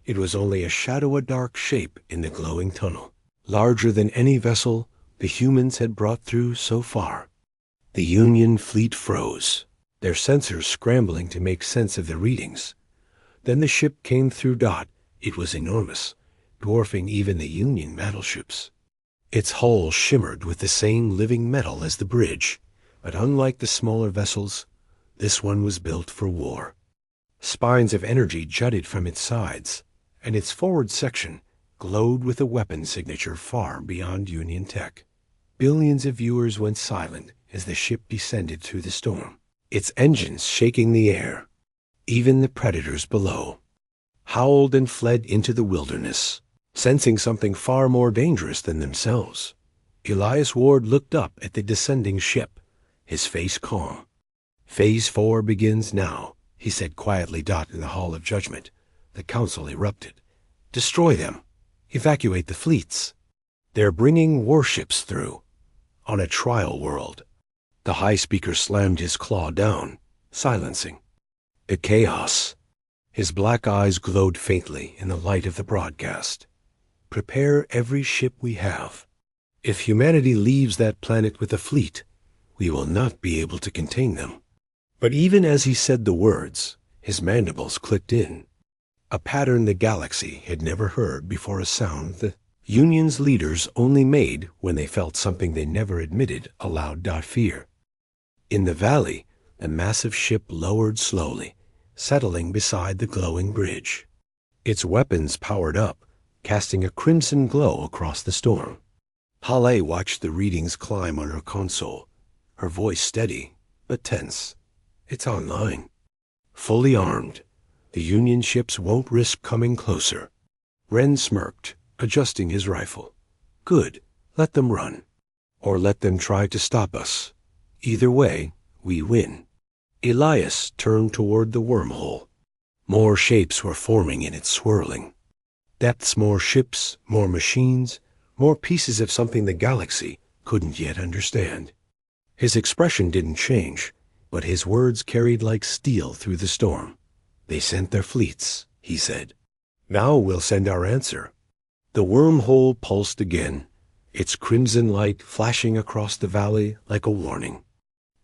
it was only a dark shape in the glowing tunnel, larger than any vessel the humans had brought through so far. The Union fleet froze, their sensors scrambling to make sense of the readings. Then the ship came through. It was enormous, dwarfing even the Union battleships. Its hull shimmered with the same living metal as the bridge, but unlike the smaller vessels, this one was built for war. Spines of energy jutted from its sides, and its forward section glowed with a weapon signature far beyond Union tech. Billions of viewers went silent as the ship descended through the storm, its engines shaking the air. Even the predators below howled and fled into the wilderness, sensing something far more dangerous than themselves. Elias Ward looked up at the descending ship, his face calm. Phase 4 begins now, he said quietly. In the Hall of Judgment, the council erupted. Destroy them. Evacuate the fleets. They're bringing warships through. On a trial world. The high speaker slammed his claw down, silencing. The chaos. His black eyes glowed faintly in the light of the broadcast. Prepare every ship we have. If humanity leaves that planet with a fleet, we will not be able to contain them. But even as he said the words, his mandibles clicked in. A pattern the galaxy had never heard before, a sound the Union's leaders only made when they felt something they never admitted aloud. Fear. In the valley, the massive ship lowered slowly, settling beside the glowing bridge. Its weapons powered up, casting a crimson glow across the storm. Halle watched the readings climb on her console, her voice steady but tense. It's online. Fully armed. The Union ships won't risk coming closer. Ren smirked, adjusting his rifle. Good. Let them run. Or let them try to stop us. Either way, we win. Elias turned toward the wormhole. More shapes were forming in its swirling. Depths, more ships, more machines, more pieces of something the galaxy couldn't yet understand. His expression didn't change, but his words carried like steel through the storm. They sent their fleets, he said. Now we'll send our answer. The wormhole pulsed again, its crimson light flashing across the valley like a warning.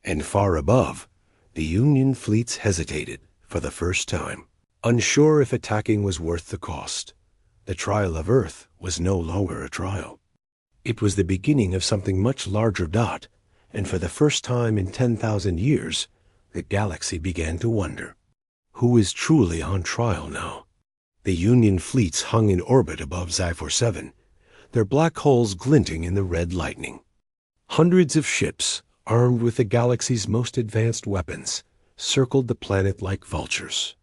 And far above, the Union fleets hesitated for the first time, unsure if attacking was worth the cost. The trial of Earth was no longer a trial. It was the beginning of something much larger. And for the first time in 10,000 years, the galaxy began to wonder, who is truly on trial now? The Union fleets hung in orbit above Zyphor 7, their black hulls glinting in the red lightning. Hundreds of ships, armed with the galaxy's most advanced weapons, circled the planet like vultures.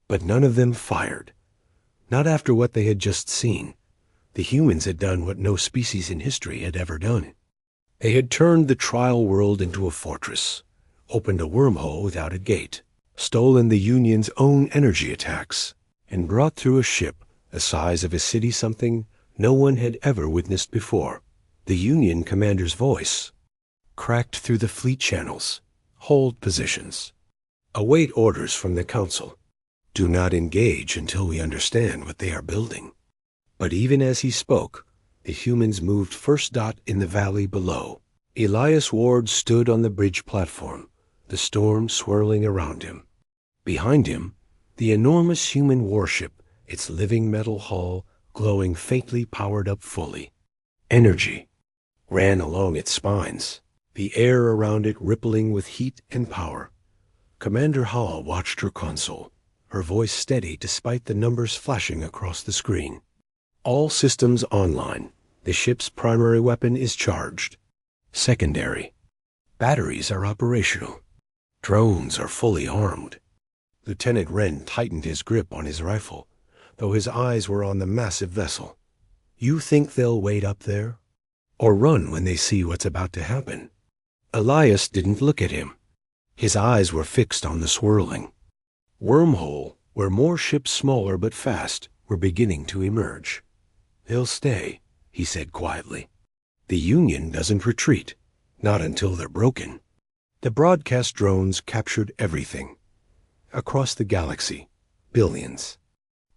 But none of them fired. Not after what they had just seen. The humans had done what no species in history had ever done. They had turned the trial world into a fortress, opened a wormhole without a gate, stolen the Union's own energy attacks, and brought through a ship the size of a city something no one had ever witnessed before. The Union commander's voice cracked through the fleet channels. Hold positions. Await orders from the council. Do not engage until we understand what they are building. But even as he spoke, the humans moved first. In the valley below, Elias Ward stood on the bridge platform, the storm swirling around him. Behind him, the enormous human warship, its living metal hull glowing faintly powered up fully. Energy ran along its spines, the air around it rippling with heat and power. Commander Hall watched her console, her voice steady despite the numbers flashing across the screen. All systems online. The ship's primary weapon is charged. Secondary. Batteries are operational. Drones are fully armed. Lieutenant Wren tightened his grip on his rifle, though his eyes were on the massive vessel. You think they'll wait up there? Or run when they see what's about to happen? Elias didn't look at him. His eyes were fixed on the swirling wormhole, where more ships smaller but fast were beginning to emerge. They'll stay, he said quietly. The Union doesn't retreat, not until they're broken. The broadcast drones captured everything. Across the galaxy, billions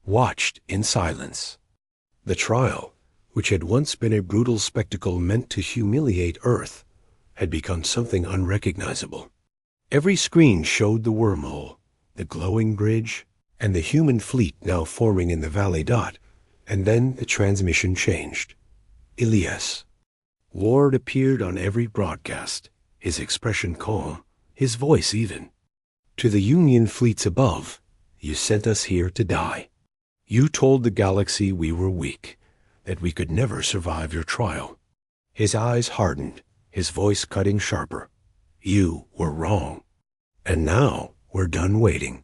watched in silence. The trial, which had once been a brutal spectacle meant to humiliate Earth, had become something unrecognizable. Every screen showed the wormhole, the glowing bridge, and the human fleet now forming in the valley dot, and then the transmission changed. Elias Ward appeared on every broadcast, his expression calm, his voice even. To the Union fleets above, you sent us here to die. You told the galaxy we were weak, that we could never survive your trial. His eyes hardened, his voice cutting sharper. You were wrong. And now we're done waiting.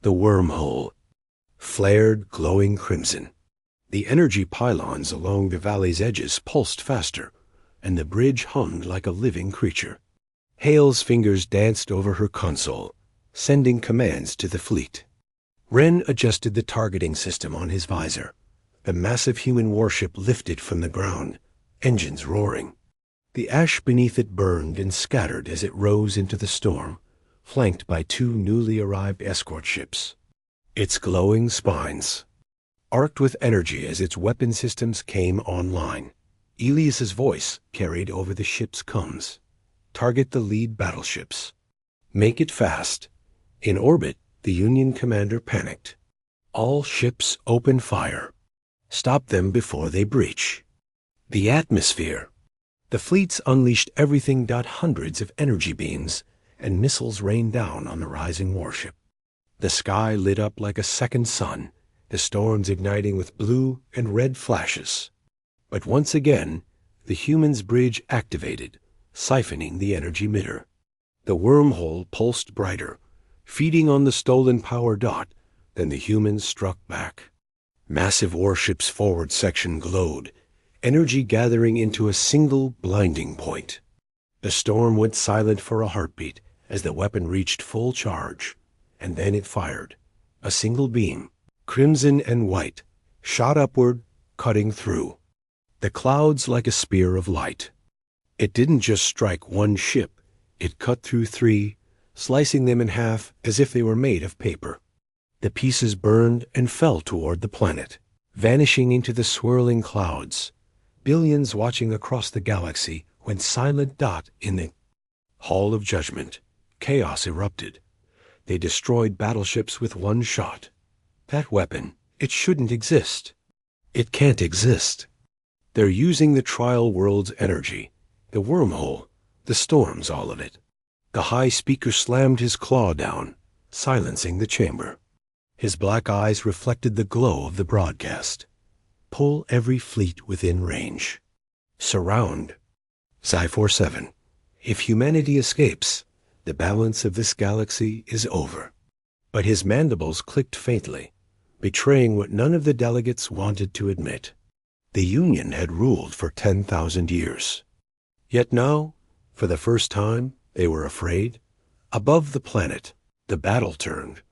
The wormhole flared glowing crimson. The energy pylons along the valley's edges pulsed faster, and the bridge hummed like a living creature. Hale's fingers danced over her console, sending commands to the fleet. Wren adjusted the targeting system on his visor. The massive human warship lifted from the ground, engines roaring. The ash beneath it burned and scattered as it rose into the storm, flanked by two newly arrived escort ships. Its glowing spines arced with energy as its weapon systems came online. Elias's voice carried over the ship's comms. Target the lead battleships. Make it fast. In orbit, the Union commander panicked. All ships open fire. Stop them before they breach. The atmosphere. The fleets unleashed everything. Hundreds of energy beams and missiles rained down on the rising warship. The sky lit up like a second sun, the storms igniting with blue and red flashes. But once again, the humans' bridge activated, siphoning the energy emitter. The wormhole pulsed brighter, feeding on the stolen power dot. Then the humans struck back. Massive warship's forward section glowed, energy gathering into a single blinding point. The storm went silent for a heartbeat as the weapon reached full charge, and then it fired. A single beam, crimson and white, shot upward, cutting through the clouds like a spear of light. It didn't just strike one ship, it cut through three, slicing them in half as if they were made of paper. The pieces burned and fell toward the planet, vanishing into the swirling clouds. Billions watching across the galaxy went silent. In the Hall of Judgment, chaos erupted. They destroyed battleships with one shot. That weapon, it shouldn't exist. It can't exist. They're using the trial world's energy, the wormhole, the storms, all of it. The high speaker slammed his claw down, silencing the chamber. His black eyes reflected the glow of the broadcast. Pull every fleet within range. Surround. Psi-47. If humanity escapes, the balance of this galaxy is over. But his mandibles clicked faintly, betraying what none of the delegates wanted to admit. The Union had ruled for 10,000 years. Yet now, for the first time, they were afraid. Above the planet, the battle turned.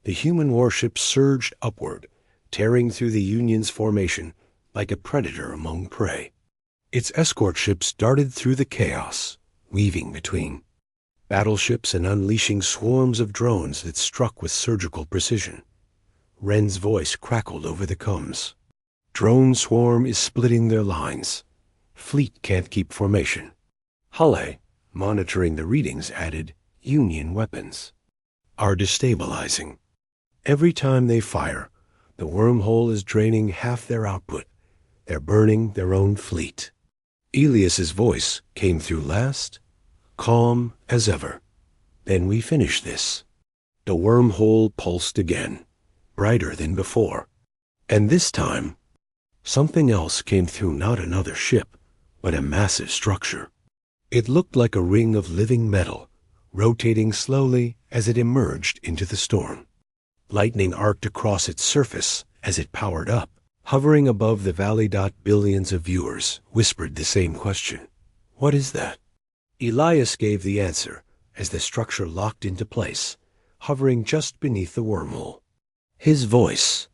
The human warship surged upward, tearing through the Union's formation like a predator among prey. Its escort ships darted through the chaos, weaving between battleships and unleashing swarms of drones that struck with surgical precision. Wren's voice crackled over the comms. Drone swarm is splitting their lines. Fleet can't keep formation. Halle, monitoring the readings, added, Union weapons are destabilizing. Every time they fire, the wormhole is draining half their output. They're burning their own fleet. Elias's voice came through last, calm as ever. Then we finish this. The wormhole pulsed again, brighter than before. And this time, something else came through, not another ship, but a massive structure. It looked like a ring of living metal, rotating slowly as it emerged into the storm. Lightning arced across its surface as it powered up. Hovering above the valley. Billions of viewers whispered the same question. What is that? Elias gave the answer as the structure locked into place, hovering just beneath the wormhole. His voice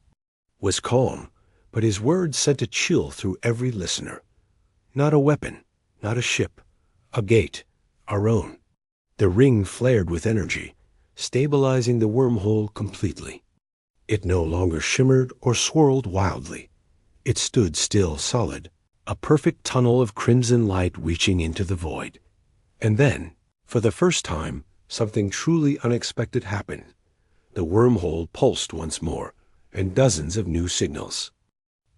was calm, but his words sent a chill through every listener. Not a weapon, not a ship, a gate, our own. The ring flared with energy, stabilizing the wormhole completely. It no longer shimmered or swirled wildly. It stood still, solid, a perfect tunnel of crimson light reaching into the void. And then, for the first time, something truly unexpected happened. The wormhole pulsed once more, and dozens of new signals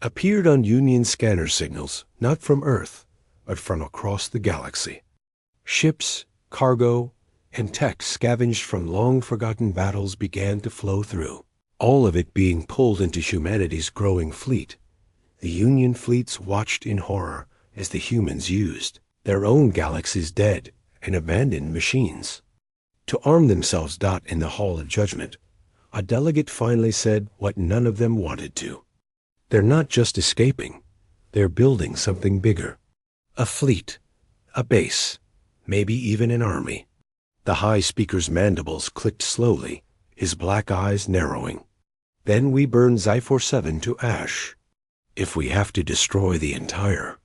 appeared on Union scanner signals, not from Earth, but from across the galaxy. Ships, cargo, and tech scavenged from long-forgotten battles began to flow through, all of it being pulled into humanity's growing fleet. The Union fleets watched in horror as the humans used their own galaxy's dead and abandoned machines to arm themselves. In the Hall of Judgment, a delegate finally said what none of them wanted to. They're not just escaping, they're building something bigger. A fleet, a base, maybe even an army. The High Speaker's mandibles clicked slowly, his black eyes narrowing. Then we burn Zi-47 to ash. If we have to destroy the entire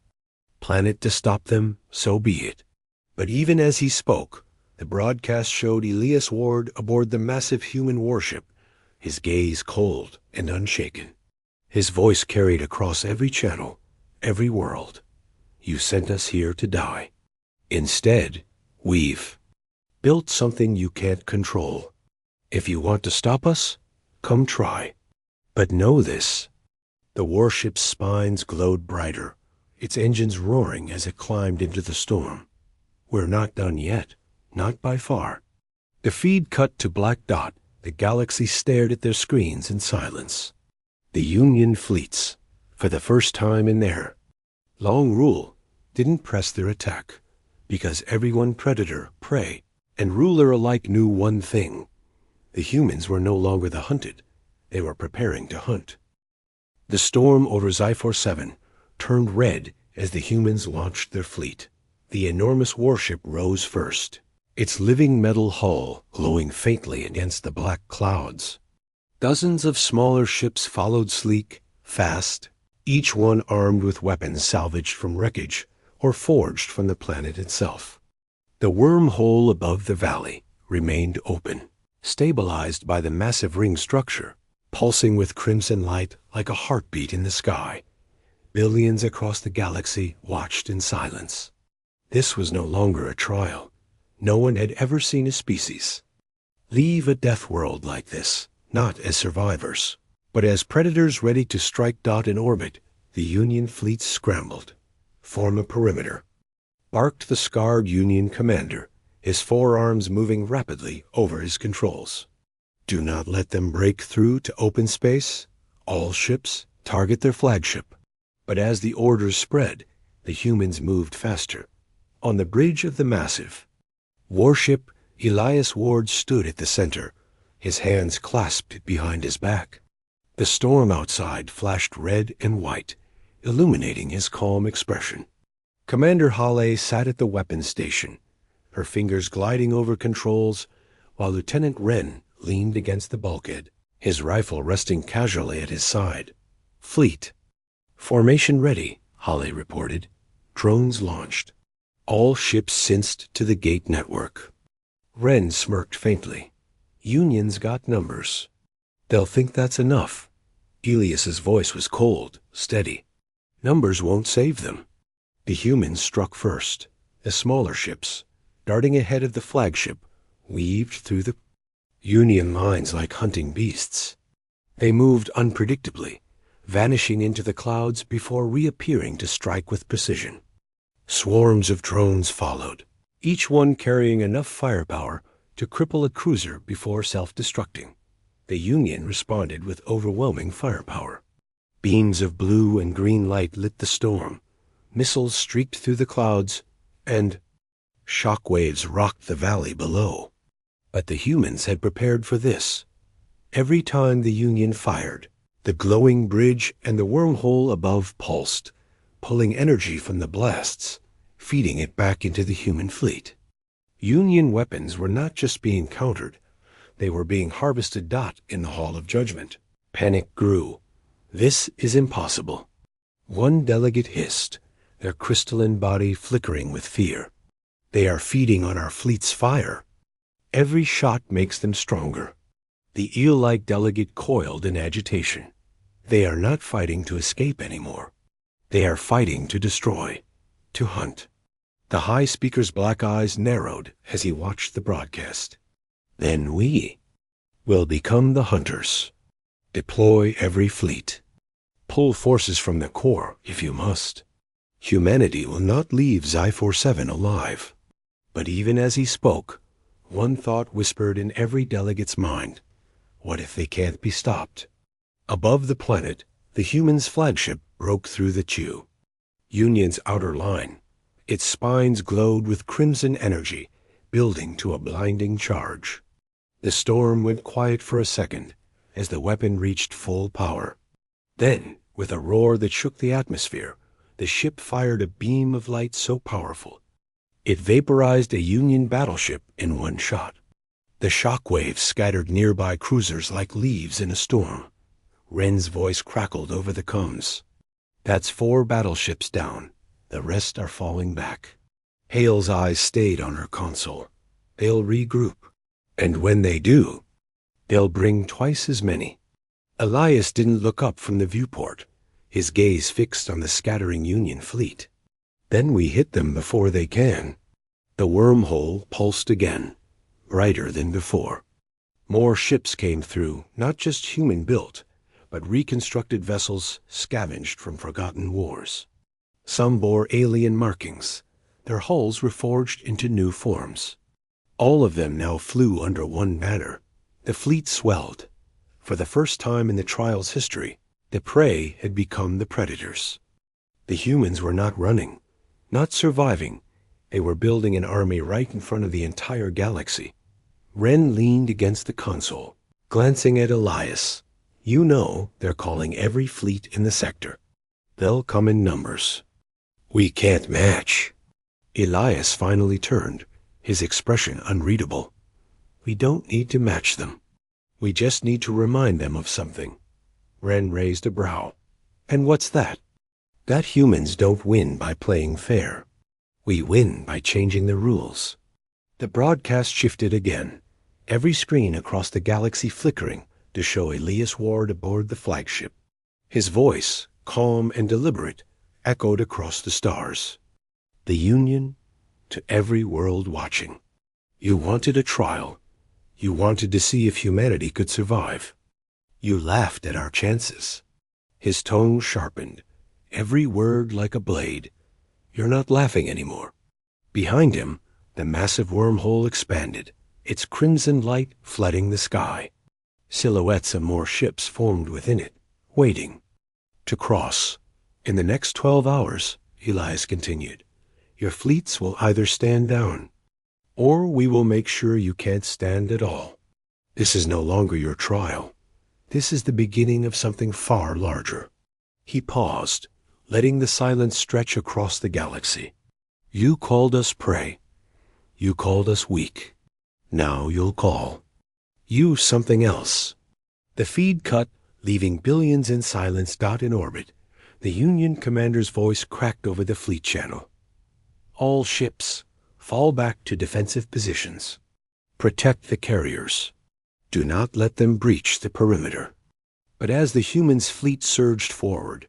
planet to stop them, so be it. But even as he spoke, the broadcast showed Elias Ward aboard the massive human warship, his gaze cold and unshaken. His voice carried across every channel, every world. You sent us here to die. Instead, we've built something you can't control. If you want to stop us, come try. But know this. The warship's spines glowed brighter, its engines roaring as it climbed into the storm. We're not done yet, not by far. The feed cut to black dot. The galaxy stared at their screens in silence. The Union fleets, for the first time in their long rule, didn't press their attack, because everyone, predator, prey, and ruler alike, knew one thing. The humans were no longer the hunted. They were preparing to hunt. The storm over Zi-47 turned red as the humans launched their fleet. The enormous warship rose first, its living metal hull glowing faintly against the black clouds. Dozens of smaller ships followed, sleek, fast, each one armed with weapons salvaged from wreckage or forged from the planet itself. The wormhole above the valley remained open, stabilized by the massive ring structure, pulsing with crimson light like a heartbeat in the sky. Billions across the galaxy watched in silence. This was no longer a trial. No one had ever seen a species leave a death world like this, not as survivors, but as predators ready to strike. In orbit, the Union fleet scrambled. Form a perimeter, barked the scarred Union commander, his forearms moving rapidly over his controls. Do not let them break through to open space. All ships target their flagship. But as the orders spread, the humans moved faster. On the bridge of the massive warship, Elias Ward stood at the center, his hands clasped behind his back. The storm outside flashed red and white, illuminating his calm expression. Commander Halle sat at the weapons station, her fingers gliding over controls, while Lieutenant Wren leaned against the bulkhead, his rifle resting casually at his side. Fleet formation ready, Halle reported. Drones launched. All ships synced to the gate network. Wren smirked faintly. Union's got numbers. They'll think that's enough. Elias's voice was cold, steady. Numbers won't save them. The humans struck first. The smaller ships, darting ahead of the flagship, weaved through the Union lines like hunting beasts. They moved unpredictably, vanishing into the clouds before reappearing to strike with precision. Swarms of drones followed, each one carrying enough firepower to cripple a cruiser before self-destructing. The Union responded with overwhelming firepower. Beams of blue and green light lit the storm, missiles streaked through the clouds, and shock waves rocked the valley below. But the humans had prepared for this. Every time the Union fired, the glowing bridge and the wormhole above pulsed, pulling energy from the blasts, feeding it back into the human fleet. Union weapons were not just being countered, they were being harvested in the Hall of Judgment. Panic grew. This is impossible. One delegate hissed, their crystalline body flickering with fear. They are feeding on our fleet's fire. Every shot makes them stronger. The eel-like delegate coiled in agitation. They are not fighting to escape anymore. They are fighting to destroy, to hunt. The high speaker's black eyes narrowed as he watched the broadcast. Then we will become the hunters. Deploy every fleet. Pull forces from the core if you must. Humanity will not leave Xi-47 alive. But even as he spoke, one thought whispered in every delegate's mind. What if they can't be stopped? Above the planet, the humans' flagship broke through the Chew. Union's outer line. Its spines glowed with crimson energy, building to a blinding charge. The storm went quiet for a second as the weapon reached full power. Then, with a roar that shook the atmosphere, the ship fired a beam of light so powerful it vaporized a Union battleship in one shot. The shock waves scattered nearby cruisers like leaves in a storm. Wren's voice crackled over the comms. That's 4 battleships down. The rest are falling back. Hale's eyes stayed on her console. They'll regroup. And when they do, they'll bring twice as many. Elias didn't look up from the viewport, his gaze fixed on the scattering Union fleet. Then we hit them before they can. The wormhole pulsed again, brighter than before. More ships came through, not just human-built, but reconstructed vessels scavenged from forgotten wars. Some bore alien markings. Their hulls reforged into new forms. All of them now flew under one banner. The fleet swelled. For the first time in the trial's history, the prey had become the predators. The humans were not running, not surviving. They were building an army right in front of the entire galaxy. Ren leaned against the console, glancing at Elias. You know they're calling every fleet in the sector. They'll come in numbers. We can't match. Elias finally turned, his expression unreadable. We don't need to match them. We just need to remind them of something. Ren raised a brow. And what's that? That humans don't win by playing fair. We win by changing the rules. The broadcast shifted again, every screen across the galaxy flickering to show Elias Ward aboard the flagship. His voice, calm and deliberate, echoed across the stars. The Union to every world watching. You wanted a trial. You wanted to see if humanity could survive. You laughed at our chances. His tone sharpened, every word like a blade. You're not laughing anymore. Behind him, the massive wormhole expanded, its crimson light flooding the sky. Silhouettes of more ships formed within it, waiting to cross. In the next 12 hours, Elias continued, your fleets will either stand down, or we will make sure you can't stand at all. This is no longer your trial. This is the beginning of something far larger. He paused, letting the silence stretch across the galaxy. You called us prey. You called us weak. Now you'll call you something else. The feed cut, leaving billions in silence in orbit. The Union commander's voice cracked over the fleet channel. All ships, fall back to defensive positions. Protect the carriers. Do not let them breach the perimeter. But as the humans' fleet surged forward,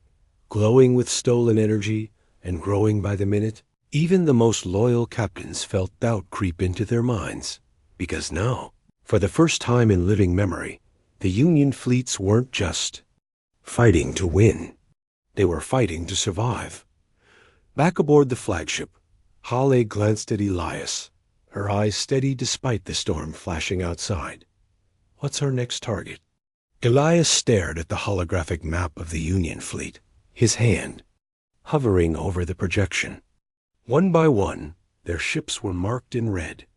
glowing with stolen energy and growing by the minute, Even the most loyal captains felt doubt creep into their minds, because now, for the first time in living memory, the Union fleets weren't just fighting to win. They were fighting to survive. Back aboard the flagship, Hale glanced at Elias, her eyes steady despite the storm flashing outside. "What's our next target?" Elias stared at the holographic map of the Union fleet, his hand hovering over the projection. One by one, their ships were marked in red.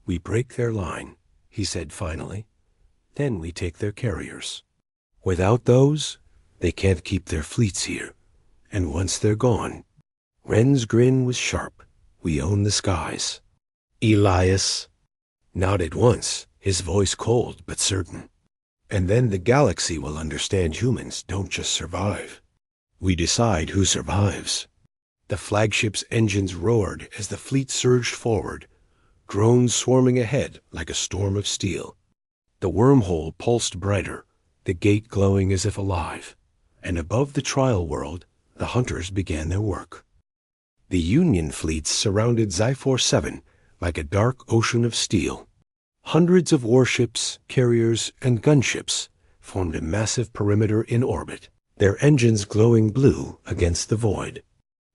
"We break their line," he said finally. "Then we take their carriers. Without those, they can't keep their fleets here. And once they're gone—" Ren's grin was sharp. "We own the skies." Elias nodded once, his voice cold but certain. "And then the galaxy will understand humans don't just survive. We decide who survives." The flagship's engines roared as the fleet surged forward, drones swarming ahead like a storm of steel. The wormhole pulsed brighter, the gate glowing as if alive, and above the trial world, the hunters began their work. The Union fleets surrounded Zyphor 7 like a dark ocean of steel. Hundreds of warships, carriers, and gunships formed a massive perimeter in orbit, their engines glowing blue against the void.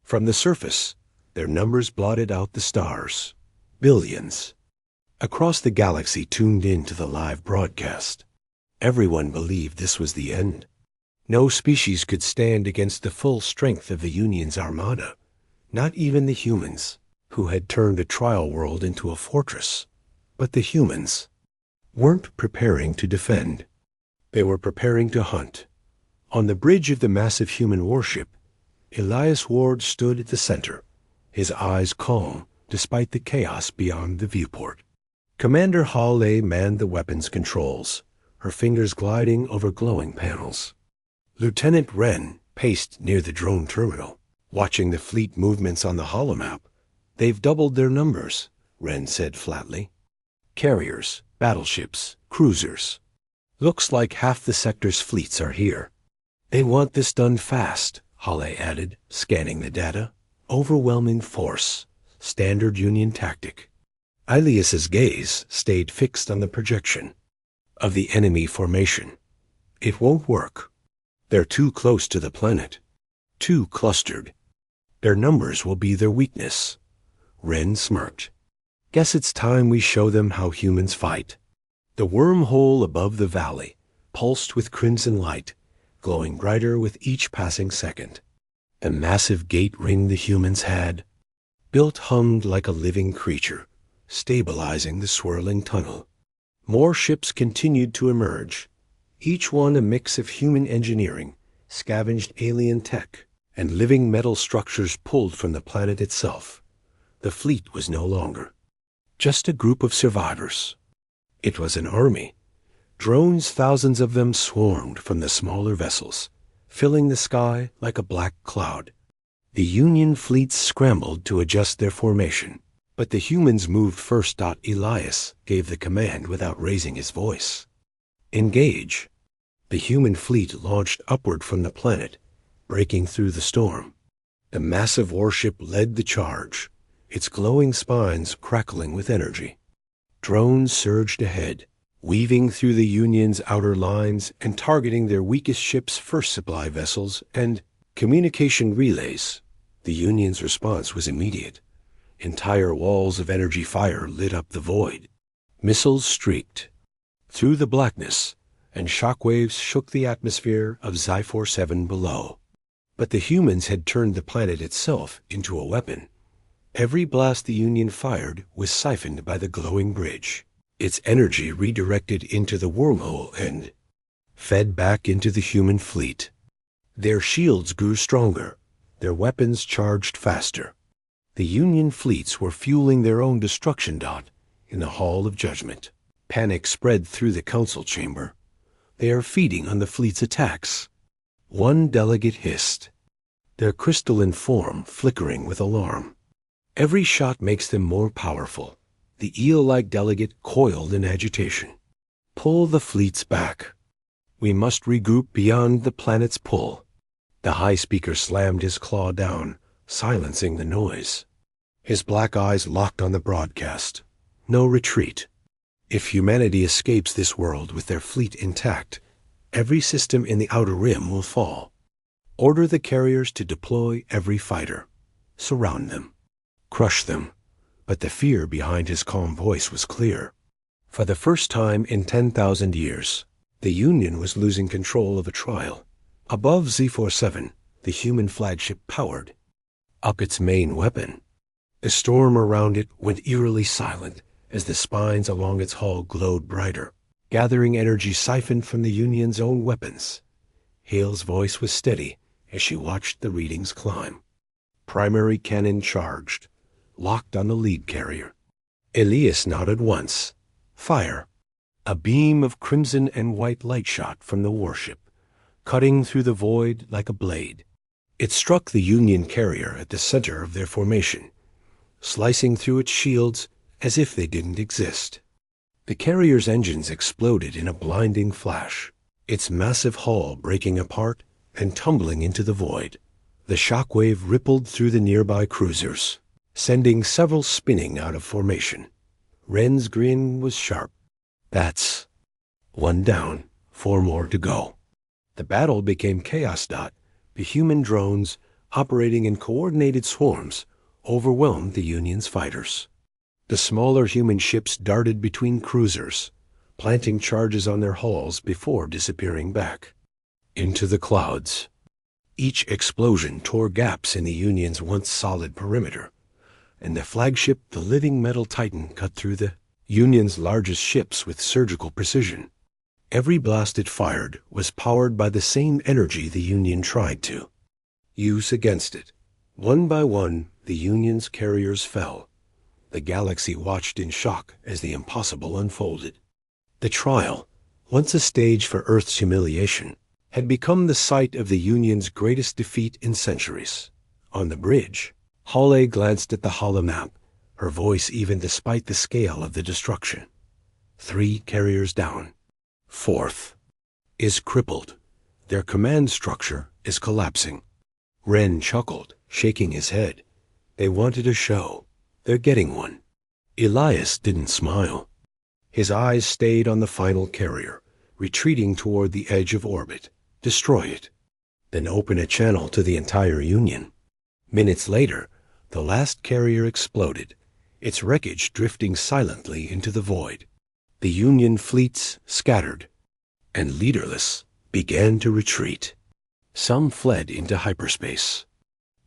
From the surface, their numbers blotted out the stars. Billions. Across the galaxy tuned in to the live broadcast. Everyone believed this was the end. No species could stand against the full strength of the Union's armada, not even the humans, who had turned the trial world into a fortress. But the humans weren't preparing to defend. They were preparing to hunt. On the bridge of the massive human warship, Elias Ward stood at the center, his eyes calm despite the chaos beyond the viewport. Commander Hale manned the weapons controls, her fingers gliding over glowing panels. Lieutenant Ren paced near the drone terminal, watching the fleet movements on the holomap. "They've doubled their numbers," Ren said flatly. "Carriers, battleships, cruisers. Looks like half the sector's fleets are here." "They want this done fast," Hale added, scanning the data. "Overwhelming force. Standard Union tactic." Ilias's gaze stayed fixed on the projection of the enemy formation. "It won't work. They're too close to the planet. Too clustered. Their numbers will be their weakness." Ren smirked. "Guess it's time we show them how humans fight." The wormhole above the valley pulsed with crimson light, glowing brighter with each passing second. The massive gate ring the humans had built hummed like a living creature, stabilizing the swirling tunnel. More ships continued to emerge, each one a mix of human engineering, scavenged alien tech, and living metal structures pulled from the planet itself. The fleet was no longer just a group of survivors. It was an army. Drones, thousands of them, swarmed from the smaller vessels, filling the sky like a black cloud. The Union fleets scrambled to adjust their formation, but the humans moved first. Elias gave the command without raising his voice. "Engage." The human fleet launched upward from the planet, breaking through the storm. The massive warship led the charge, its glowing spines crackling with energy. Drones surged ahead, weaving through the Union's outer lines and targeting their weakest ships' first supply vessels and communication relays. The Union's response was immediate. Entire walls of energy fire lit up the void. Missiles streaked through the blackness, and shockwaves shook the atmosphere of Zyphor 7 below. But the humans had turned the planet itself into a weapon. Every blast the Union fired was siphoned by the glowing bridge, its energy redirected into the wormhole and fed back into the human fleet. Their shields grew stronger, their weapons charged faster. The Union fleets were fueling their own destruction. In the Hall of Judgment, panic spread through the council chamber. "They are feeding on the fleet's attacks," one delegate hissed, their crystalline form flickering with alarm. "Every shot makes them more powerful." The eel-like delegate coiled in agitation. "Pull the fleets back. We must regroup beyond the planet's pull." The high speaker slammed his claw down, silencing the noise. His black eyes locked on the broadcast. No retreat. If humanity escapes this world with their fleet intact, every system in the outer rim will fall. Order the carriers to deploy every fighter. Surround them. Crush them. But the fear behind his calm voice was clear. For the first time in 10,000 years, the Union was losing control of a trial. Above Z47, the human flagship powered up its main weapon. The storm around it went eerily silent as the spines along its hull glowed brighter, gathering energy siphoned from the Union's own weapons. Hale's voice was steady as she watched the readings climb. Primary cannon charged, locked on the lead carrier. Elias nodded once. Fire. A beam of crimson and white light shot from the warship, cutting through the void like a blade. It struck the Union carrier at the center of their formation, slicing through its shields as if they didn't exist. The carrier's engines exploded in a blinding flash, its massive hull breaking apart and tumbling into the void. The shockwave rippled through the nearby cruisers, sending several spinning out of formation. Wren's grin was sharp. That's one down, 4 more to go. The battle became chaos. The human drones, operating in coordinated swarms, overwhelmed the Union's fighters. The smaller human ships darted between cruisers, planting charges on their hulls before disappearing back into the clouds. Each explosion tore gaps in the Union's once solid perimeter, and the flagship, the living metal Titan, cut through the Union's largest ships with surgical precision. Every blast it fired was powered by the same energy the Union tried to use against it. One by one, the Union's carriers fell. The galaxy watched in shock as the impossible unfolded. The trial, once a stage for Earth's humiliation, had become the site of the Union's greatest defeat in centuries. On the bridge, Hawley glanced at the holomap, her voice even despite the scale of the destruction. 3 carriers down. 4th is crippled. Their command structure is collapsing. Wren chuckled, shaking his head. They wanted a show. They're getting one. Elias didn't smile. His eyes stayed on the final carrier, retreating toward the edge of orbit. Destroy it. Then open a channel to the entire Union. Minutes later, the last carrier exploded, its wreckage drifting silently into the void. The Union fleets scattered, and leaderless began to retreat. Some fled into hyperspace.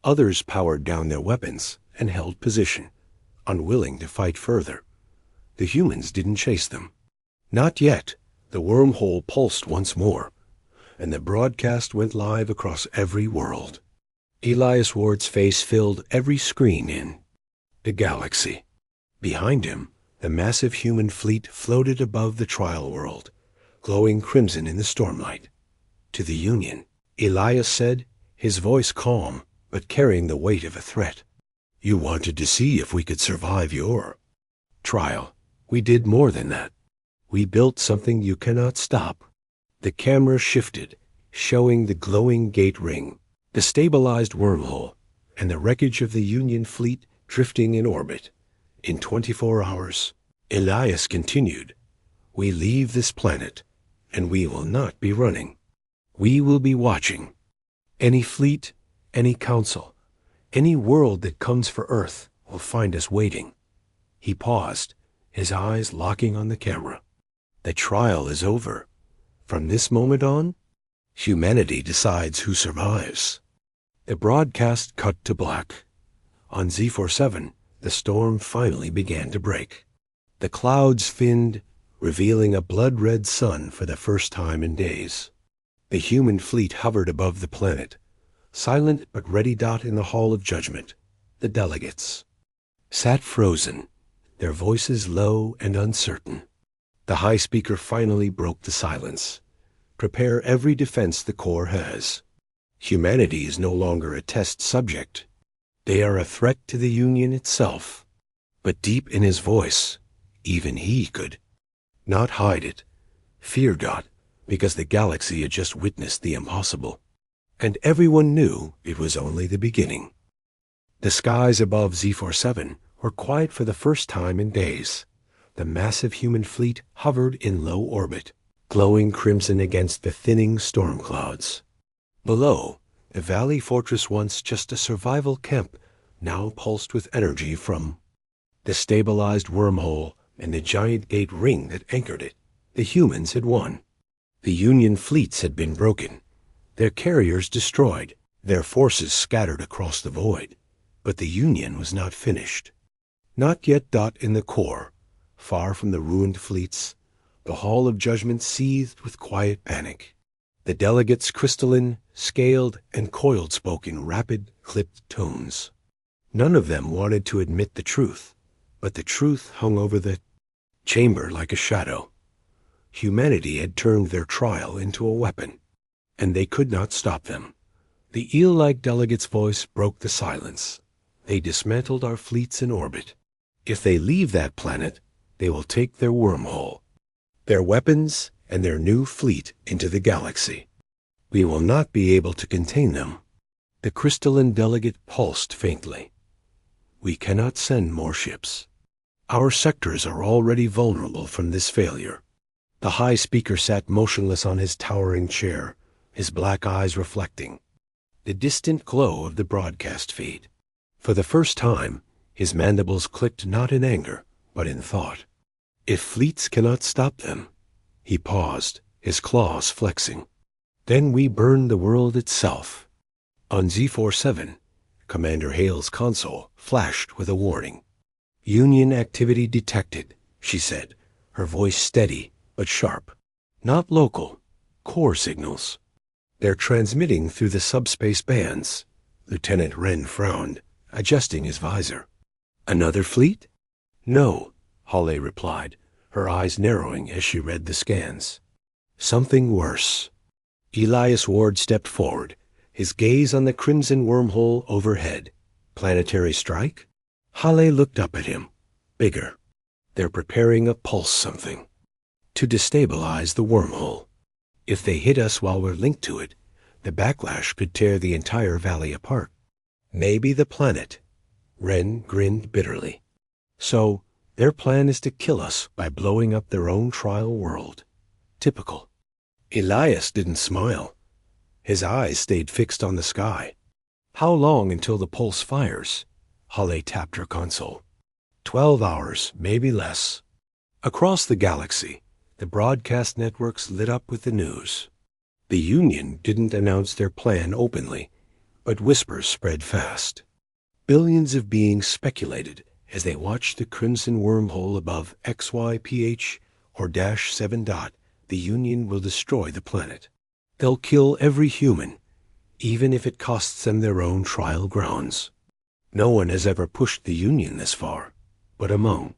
Others powered down their weapons and held position, unwilling to fight further. The humans didn't chase them. Not yet. The wormhole pulsed once more, and the broadcast went live across every world. Elias Ward's face filled every screen in the galaxy. Behind him, the massive human fleet floated above the trial world, glowing crimson in the stormlight. To the Union, Elias said, his voice calm, but carrying the weight of a threat. You wanted to see if we could survive your trial. We did more than that. We built something you cannot stop. The camera shifted, showing the glowing gate ring, the stabilized wormhole, and the wreckage of the Union fleet drifting in orbit. In 24 hours, Elias continued, we leave this planet, and we will not be running. We will be watching. Any fleet, any council, any world that comes for Earth will find us waiting. He paused, his eyes locking on the camera. The trial is over. From this moment on, humanity decides who survives. The broadcast cut to black. On Z47, the storm finally began to break. The clouds thinned, revealing a blood-red sun for the first time in days. The human fleet hovered above the planet, silent but ready. In the Hall of Judgment, the delegates sat frozen, their voices low and uncertain. The high speaker finally broke the silence. Prepare every defense the Corps has. Humanity is no longer a test subject. They are a threat to the Union itself. But deep in his voice, even he could not hide it. Fear. Because the galaxy had just witnessed the impossible. And everyone knew it was only the beginning. The skies above Z47 were quiet for the first time in days. The massive human fleet hovered in low orbit, glowing crimson against the thinning storm clouds. Below, the valley fortress, once just a survival camp, now pulsed with energy from the stabilized wormhole and the giant gate ring that anchored it. The humans had won. The Union fleets had been broken, their carriers destroyed, their forces scattered across the void. But the Union was not finished. Not yet. In the core, far from the ruined fleets, the Hall of Judgment seethed with quiet panic. The delegates, crystalline, scaled, and coiled, spoke in rapid, clipped tones. None of them wanted to admit the truth, but the truth hung over the chamber like a shadow. Humanity had turned their trial into a weapon, and they could not stop them. The eel-like delegate's voice broke the silence. They dismantled our fleets in orbit. If they leave that planet, they will take their wormhole, their weapons, and their new fleet into the galaxy. We will not be able to contain them. The crystalline delegate pulsed faintly. We cannot send more ships. Our sectors are already vulnerable from this failure. The high speaker sat motionless on his towering chair, his black eyes reflecting the distant glow of the broadcast feed. For the first time, his mandibles clicked not in anger, but in thought. If fleets cannot stop them, he paused, his claws flexing. Then we burn the world itself. On Z47, Commander Hale's console flashed with a warning. Union activity detected, she said, her voice steady but sharp. Not local, core signals. They're transmitting through the subspace bands. Lieutenant Wren frowned, adjusting his visor. Another fleet? No, Hale replied, her eyes narrowing as she read the scans. Something worse. Elias Ward stepped forward, his gaze on the crimson wormhole overhead. Planetary strike? Hale looked up at him. Bigger. They're preparing a pulse something to destabilize the wormhole. If they hit us while we're linked to it, the backlash could tear the entire valley apart. Maybe the planet. Wren grinned bitterly. So, their plan is to kill us by blowing up their own trial world. Typical. Elias didn't smile. His eyes stayed fixed on the sky. How long until the pulse fires? Hale tapped her console. 12 hours, maybe less. Across the galaxy, the broadcast networks lit up with the news. The Union didn't announce their plan openly, but whispers spread fast. Billions of beings speculated as they watched the crimson wormhole above XYPH or -7. The Union will destroy the planet. They'll kill every human, even if it costs them their own trial grounds. No one has ever pushed the Union this far, but among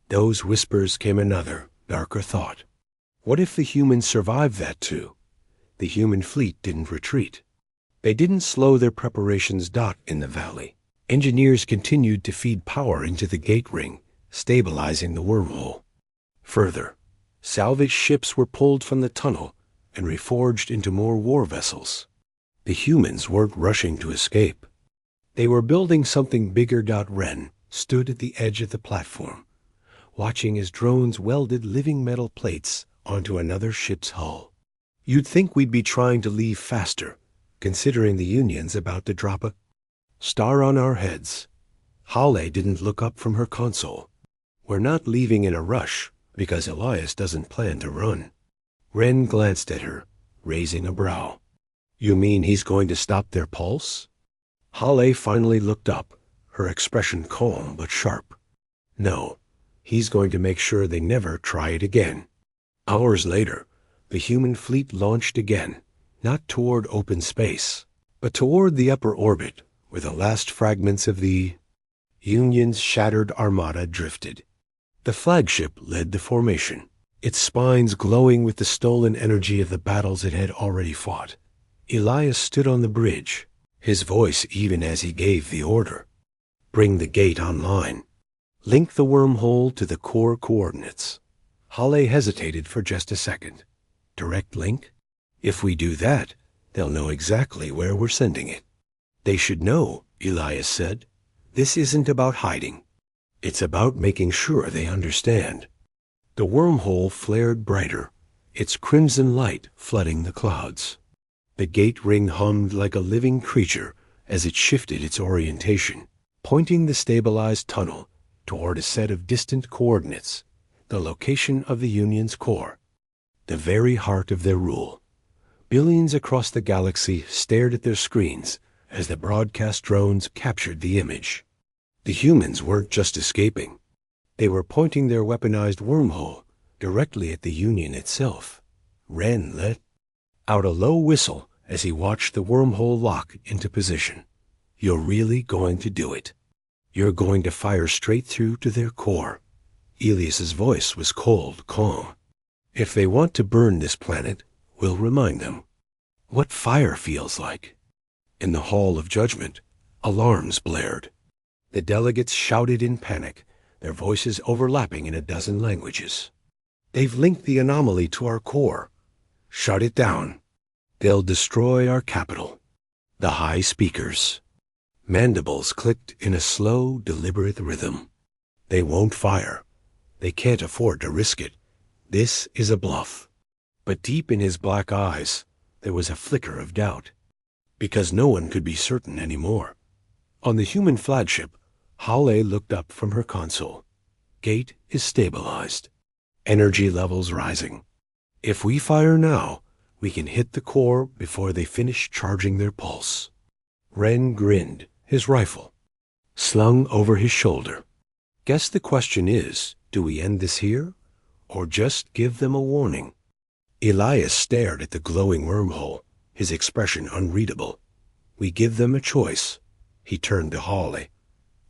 those whispers came another, darker thought. What if the humans survived that too? The human fleet didn't retreat. They didn't slow their preparations. In the valley, engineers continued to feed power into the gate ring, stabilizing the wormhole. Further, salvage ships were pulled from the tunnel and reforged into more war vessels. The humans weren't rushing to escape. They were building something bigger. Wren stood at the edge of the platform, watching as drones welded living metal plates onto another ship's hull. You'd think we'd be trying to leave faster, considering the Union's about to drop a star on our heads. Hale didn't look up from her console. We're not leaving in a rush, because Elias doesn't plan to run. Wren glanced at her, raising a brow. You mean he's going to stop their pulse? Hale finally looked up, her expression calm but sharp. No, he's going to make sure they never try it again. Hours later, the human fleet launched again, not toward open space, but toward the upper orbit, where the last fragments of the Union's shattered armada drifted. The flagship led the formation, its spines glowing with the stolen energy of the battles it had already fought. Elias stood on the bridge, his voice even as he gave the order. Bring the gate online. Link the wormhole to the core coordinates. Hale hesitated for just a second. Direct link? If we do that, they'll know exactly where we're sending it. They should know, Elias said. This isn't about hiding. It's about making sure they understand. The wormhole flared brighter, its crimson light flooding the clouds. The gate ring hummed like a living creature as it shifted its orientation, pointing the stabilized tunnel toward a set of distant coordinates, the location of the Union's core, the very heart of their rule. Billions across the galaxy stared at their screens as the broadcast drones captured the image. The humans weren't just escaping. They were pointing their weaponized wormhole directly at the Union itself. Ren let out a low whistle as he watched the wormhole lock into position. You're really going to do it. You're going to fire straight through to their core. Elias's voice was cold, calm. If they want to burn this planet, we'll remind them what fire feels like. In the Hall of Judgment, alarms blared. The delegates shouted in panic, their voices overlapping in a dozen languages. They've linked the anomaly to our core. Shut it down. They'll destroy our capital. The high speakers. Mandibles clicked in a slow, deliberate rhythm. They won't fire. They can't afford to risk it. This is a bluff. But deep in his black eyes, there was a flicker of doubt. Because no one could be certain anymore. On the human flagship, Hale looked up from her console. Gate is stabilized. Energy levels rising. If we fire now, we can hit the core before they finish charging their pulse. Ren grinned, his rifle slung over his shoulder. Guess the question is, do we end this here, or just give them a warning? Elias stared at the glowing wormhole, his expression unreadable. We give them a choice. He turned to Hawley.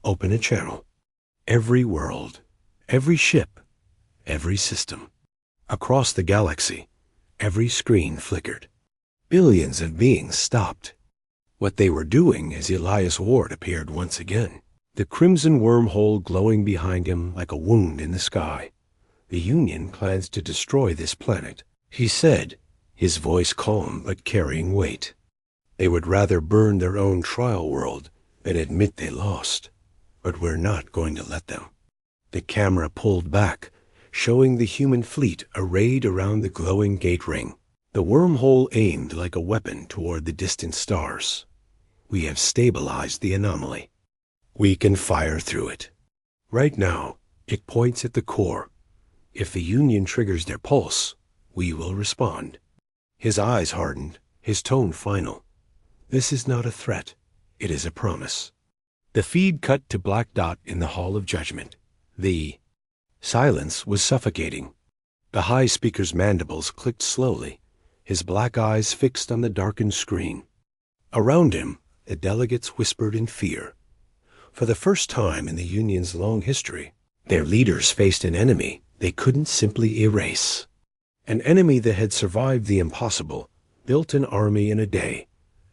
Open a channel. Every world, every ship, every system. Across the galaxy, every screen flickered. Billions of beings stopped. What they were doing as Elias Ward appeared once again, the crimson wormhole glowing behind him like a wound in the sky. The Union plans to destroy this planet, he said, his voice calm but carrying weight. They would rather burn their own trial world than admit they lost. But we're not going to let them. The camera pulled back, showing the human fleet arrayed around the glowing gate ring. The wormhole aimed like a weapon toward the distant stars. We have stabilized the anomaly. We can fire through it. Right now, it points at the core. If the Union triggers their pulse, we will respond. His eyes hardened, his tone final. This is not a threat. It is a promise. The feed cut to Black Dot in the Hall of Judgment. The silence was suffocating. The high speaker's mandibles clicked slowly, his black eyes fixed on the darkened screen. Around him, the delegates whispered in fear. For the first time in the Union's long history, their leaders faced an enemy they couldn't simply erase. An enemy that had survived the impossible, built an army in a day,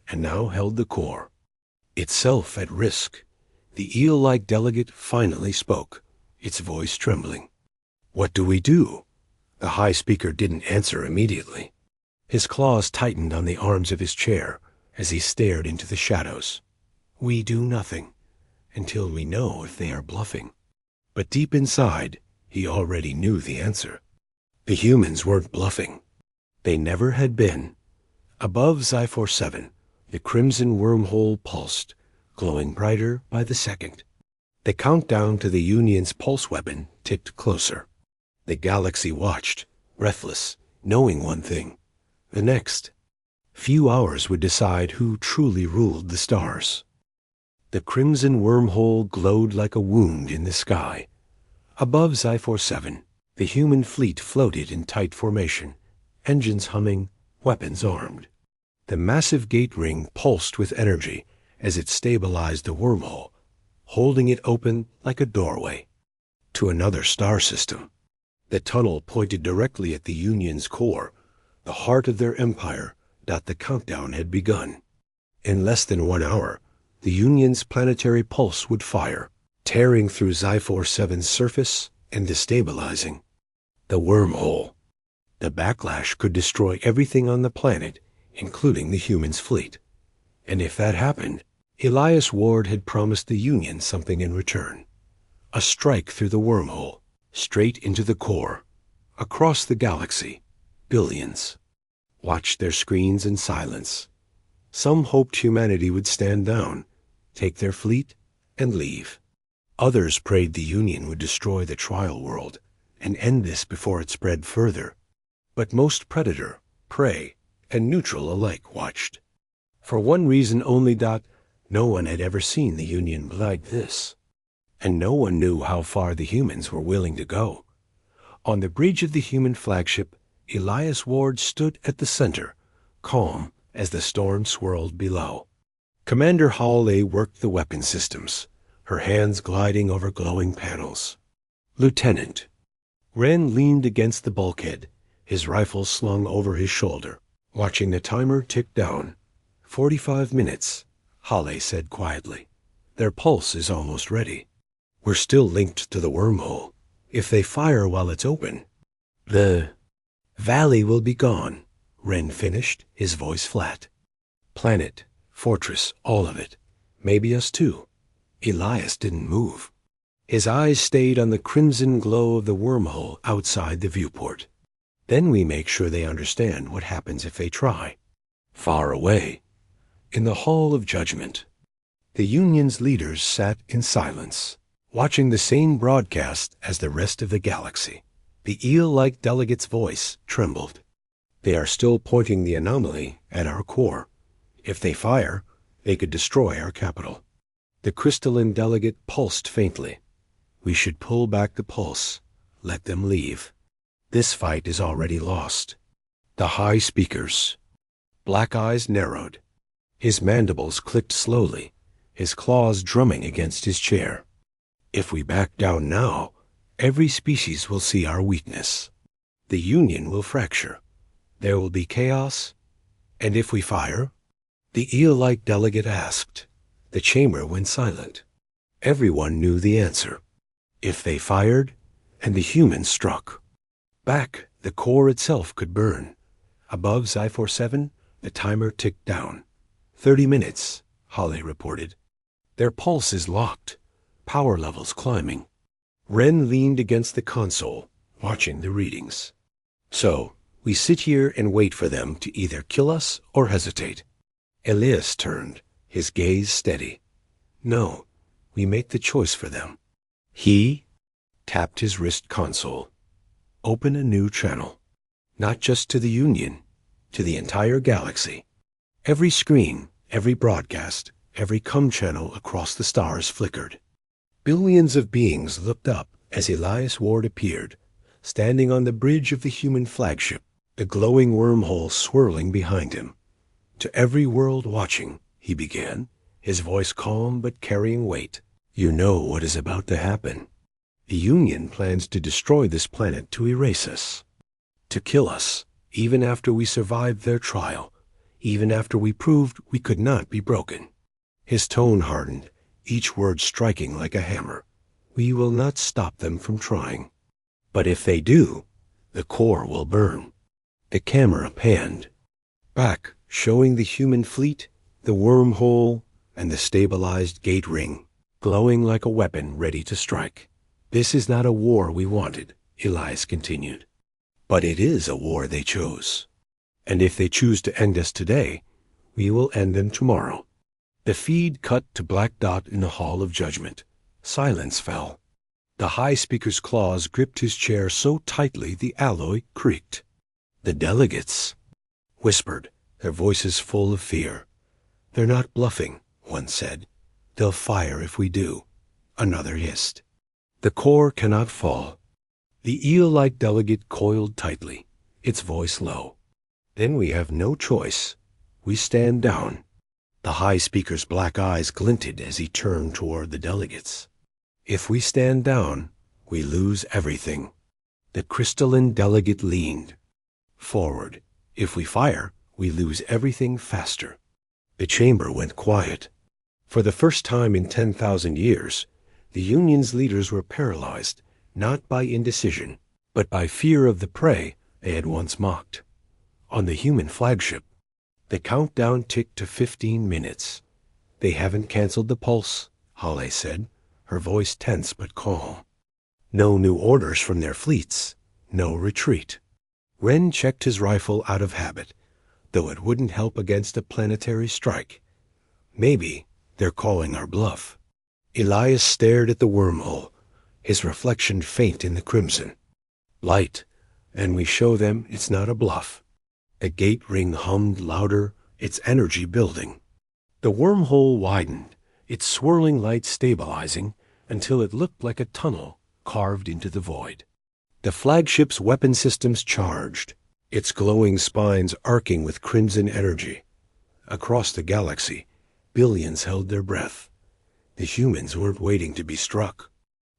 and now held the core. Itself at risk, the eel-like delegate finally spoke, its voice trembling. What do we do? The high speaker didn't answer immediately. His claws tightened on the arms of his chair as he stared into the shadows. We do nothing, until we know if they are bluffing. But deep inside, he already knew the answer. The humans weren't bluffing. They never had been. Above Zi-47, the crimson wormhole pulsed, glowing brighter by the second. The countdown to the Union's pulse weapon ticked closer. The galaxy watched, breathless, knowing one thing. The next. Few hours would decide who truly ruled the stars. The crimson wormhole glowed like a wound in the sky. Above Zi-47, the human fleet floated in tight formation, engines humming, weapons armed. The massive gate ring pulsed with energy as it stabilized the wormhole, holding it open like a doorway to another star system. The tunnel pointed directly at the Union's core, the heart of their empire that the countdown had begun. In less than 1 hour, the Union's planetary pulse would fire, tearing through Zi-47's surface and destabilizing the wormhole. The backlash could destroy everything on the planet, including the humans' fleet. And if that happened, Elias Ward had promised the Union something in return. A strike through the wormhole, straight into the core, across the galaxy, billions. Watched their screens in silence. Some hoped humanity would stand down, take their fleet, and leave. Others prayed the Union would destroy the trial world and end this before it spread further. But most predator, prey, and neutral alike watched. For one reason only, no one had ever seen the Union like this. And no one knew how far the humans were willing to go. On the bridge of the human flagship, Elias Ward stood at the center, calm as the storm swirled below. Commander Hawley worked the weapon systems, her hands gliding over glowing panels. Lieutenant. Wren leaned against the bulkhead, his rifle slung over his shoulder, watching the timer tick down. 45 minutes, Hawley said quietly. Their pulse is almost ready. We're still linked to the wormhole. If they fire while it's open, the valley will be gone, Wren finished, his voice flat. Planet, fortress, all of it. Maybe us too. Elias didn't move. His eyes stayed on the crimson glow of the wormhole outside the viewport. Then we make sure they understand what happens if they try. Far away, in the Hall of Judgment, the Union's leaders sat in silence, watching the same broadcast as the rest of the galaxy. The eel-like delegate's voice trembled. They are still pointing the anomaly at our core. If they fire, they could destroy our capital. The crystalline delegate pulsed faintly. We should pull back the pulse. Let them leave. This fight is already lost. The high speaker's black eyes narrowed. His mandibles clicked slowly, his claws drumming against his chair. If we back down now, every species will see our weakness. The Union will fracture. There will be chaos. And if we fire? The eel-like delegate asked. The chamber went silent. Everyone knew the answer. If they fired, and the humans struck. Back, the core itself could burn. Above Xi-47, the timer ticked down. 30 minutes, Hawley reported. Their pulse is locked, power levels climbing. Wren leaned against the console, watching the readings. So, we sit here and wait for them to either kill us or hesitate. Elias turned, his gaze steady. No, we make the choice for them. He tapped his wrist console. Open a new channel. Not just to the Union, to the entire galaxy. Every screen, every broadcast, every com channel across the stars flickered. Billions of beings looked up as Elias Ward appeared, standing on the bridge of the human flagship, the glowing wormhole swirling behind him. To every world watching, he began, his voice calm but carrying weight. You know what is about to happen. The Union plans to destroy this planet to erase us, to kill us, even after we survived their trial, even after we proved we could not be broken. His tone hardened, each word striking like a hammer. We will not stop them from trying. But if they do, the core will burn. The camera panned. Back, showing the human fleet, the wormhole, and the stabilized gate ring, glowing like a weapon ready to strike. This is not a war we wanted, Elias continued. But it is a war they chose. And if they choose to end us today, we will end them tomorrow. The feed cut to black dot in the Hall of Judgment. Silence fell. The high speaker's claws gripped his chair so tightly the alloy creaked. The delegates whispered, their voices full of fear. They're not bluffing, one said. They'll fire if we do. Another hissed. The core cannot fall. The eel-like delegate coiled tightly, its voice low. Then we have no choice. We stand down. The high speaker's black eyes glinted as he turned toward the delegates. If we stand down, we lose everything. The crystalline delegate leaned forward. If we fire, we lose everything faster. The chamber went quiet. For the first time in 10,000 years, the Union's leaders were paralyzed, not by indecision, but by fear of the prey they had once mocked. On the human flagship, the countdown ticked to 15 minutes. They haven't canceled the pulse, Halle said, her voice tense but calm. No new orders from their fleets. No retreat. Ren checked his rifle out of habit, though it wouldn't help against a planetary strike. Maybe they're calling our bluff. Elias stared at the wormhole, his reflection faint in the crimson. Light, and we show them it's not a bluff. A gate ring hummed louder, its energy building. The wormhole widened, its swirling light stabilizing until it looked like a tunnel carved into the void. The flagship's weapon systems charged, its glowing spines arcing with crimson energy. Across the galaxy, billions held their breath. The humans weren't waiting to be struck.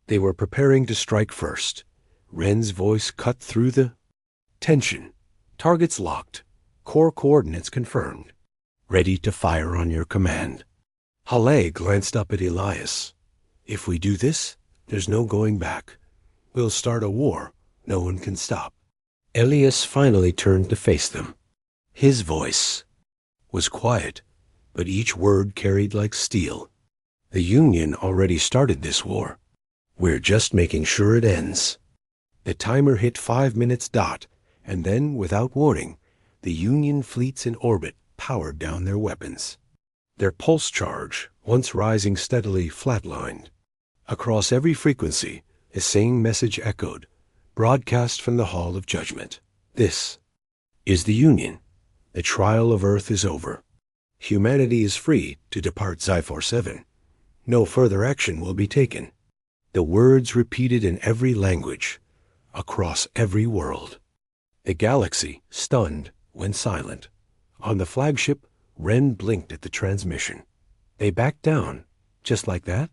They were preparing to strike first. Ren's voice cut through the tension. Targets locked. Core coordinates confirmed. Ready to fire on your command. Halle glanced up at Elias. If we do this, there's no going back. We'll start a war no one can stop. Elias finally turned to face them. His voice was quiet, but each word carried like steel. The Union already started this war. We're just making sure it ends. The timer hit 5 minutes dot, and then, without warning, the Union fleets in orbit powered down their weapons. Their pulse charge, once rising steadily, flatlined. Across every frequency, a same message echoed, broadcast from the Hall of Judgment. This is the Union. The trial of Earth is over. Humanity is free to depart Sci-Fi. No further action will be taken. The words repeated in every language, across every world. The galaxy, stunned, went silent. On the flagship, Ren blinked at the transmission. They backed down, just like that.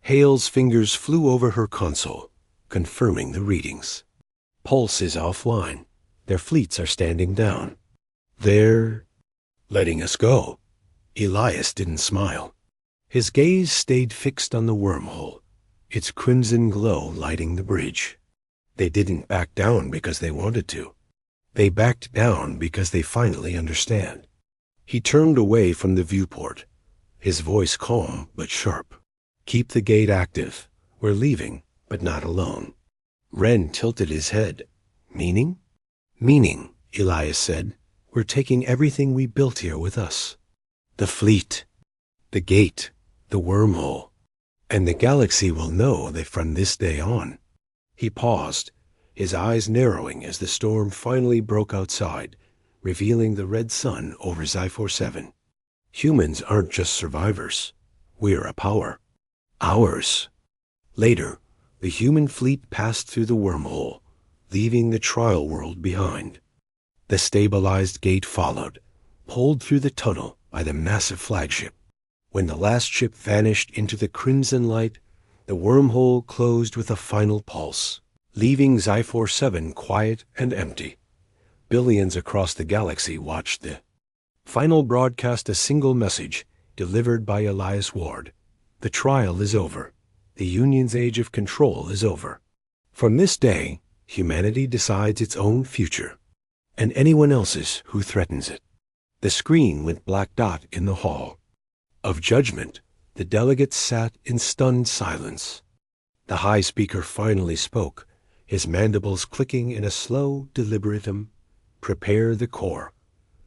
Hale's fingers flew over her console, confirming the readings. Pulse is offline. Their fleets are standing down. They're letting us go. Elias didn't smile. His gaze stayed fixed on the wormhole, its crimson glow lighting the bridge. They didn't back down because they wanted to. They backed down because they finally understand. He turned away from the viewport, his voice calm but sharp. Keep the gate active. We're leaving, but not alone. Ren tilted his head. Meaning? Meaning, Elias said. We're taking everything we built here with us. The fleet, the gate, the wormhole. And the galaxy will know that from this day on. He paused, his eyes narrowing as the storm finally broke outside, revealing the red sun over Sci-Fi. Humans aren't just survivors. We're a power. Ours. Later, the human fleet passed through the wormhole, leaving the trial world behind. The stabilized gate followed, pulled through the tunnel by the massive flagship. When the last ship vanished into the crimson light, the wormhole closed with a final pulse, leaving Sci-Fi quiet and empty. Billions across the galaxy watched the final broadcast, a single message delivered by Elias Ward. The trial is over. The Union's age of control is over. From this day, humanity decides its own future, and anyone else's who threatens it. The screen went black dot in the hall of judgment. The delegates sat in stunned silence. The high speaker finally spoke, his mandibles clicking in a slow, deliberate prepare the core.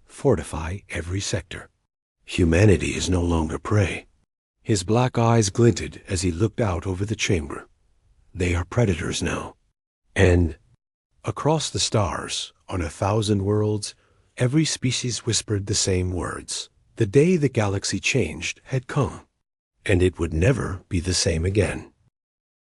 Fortify every sector. Humanity is no longer prey. His black eyes glinted as he looked out over the chamber. They are predators now. And across the stars, on 1,000 worlds, every species whispered the same words. The day the galaxy changed had come, and it would never be the same again.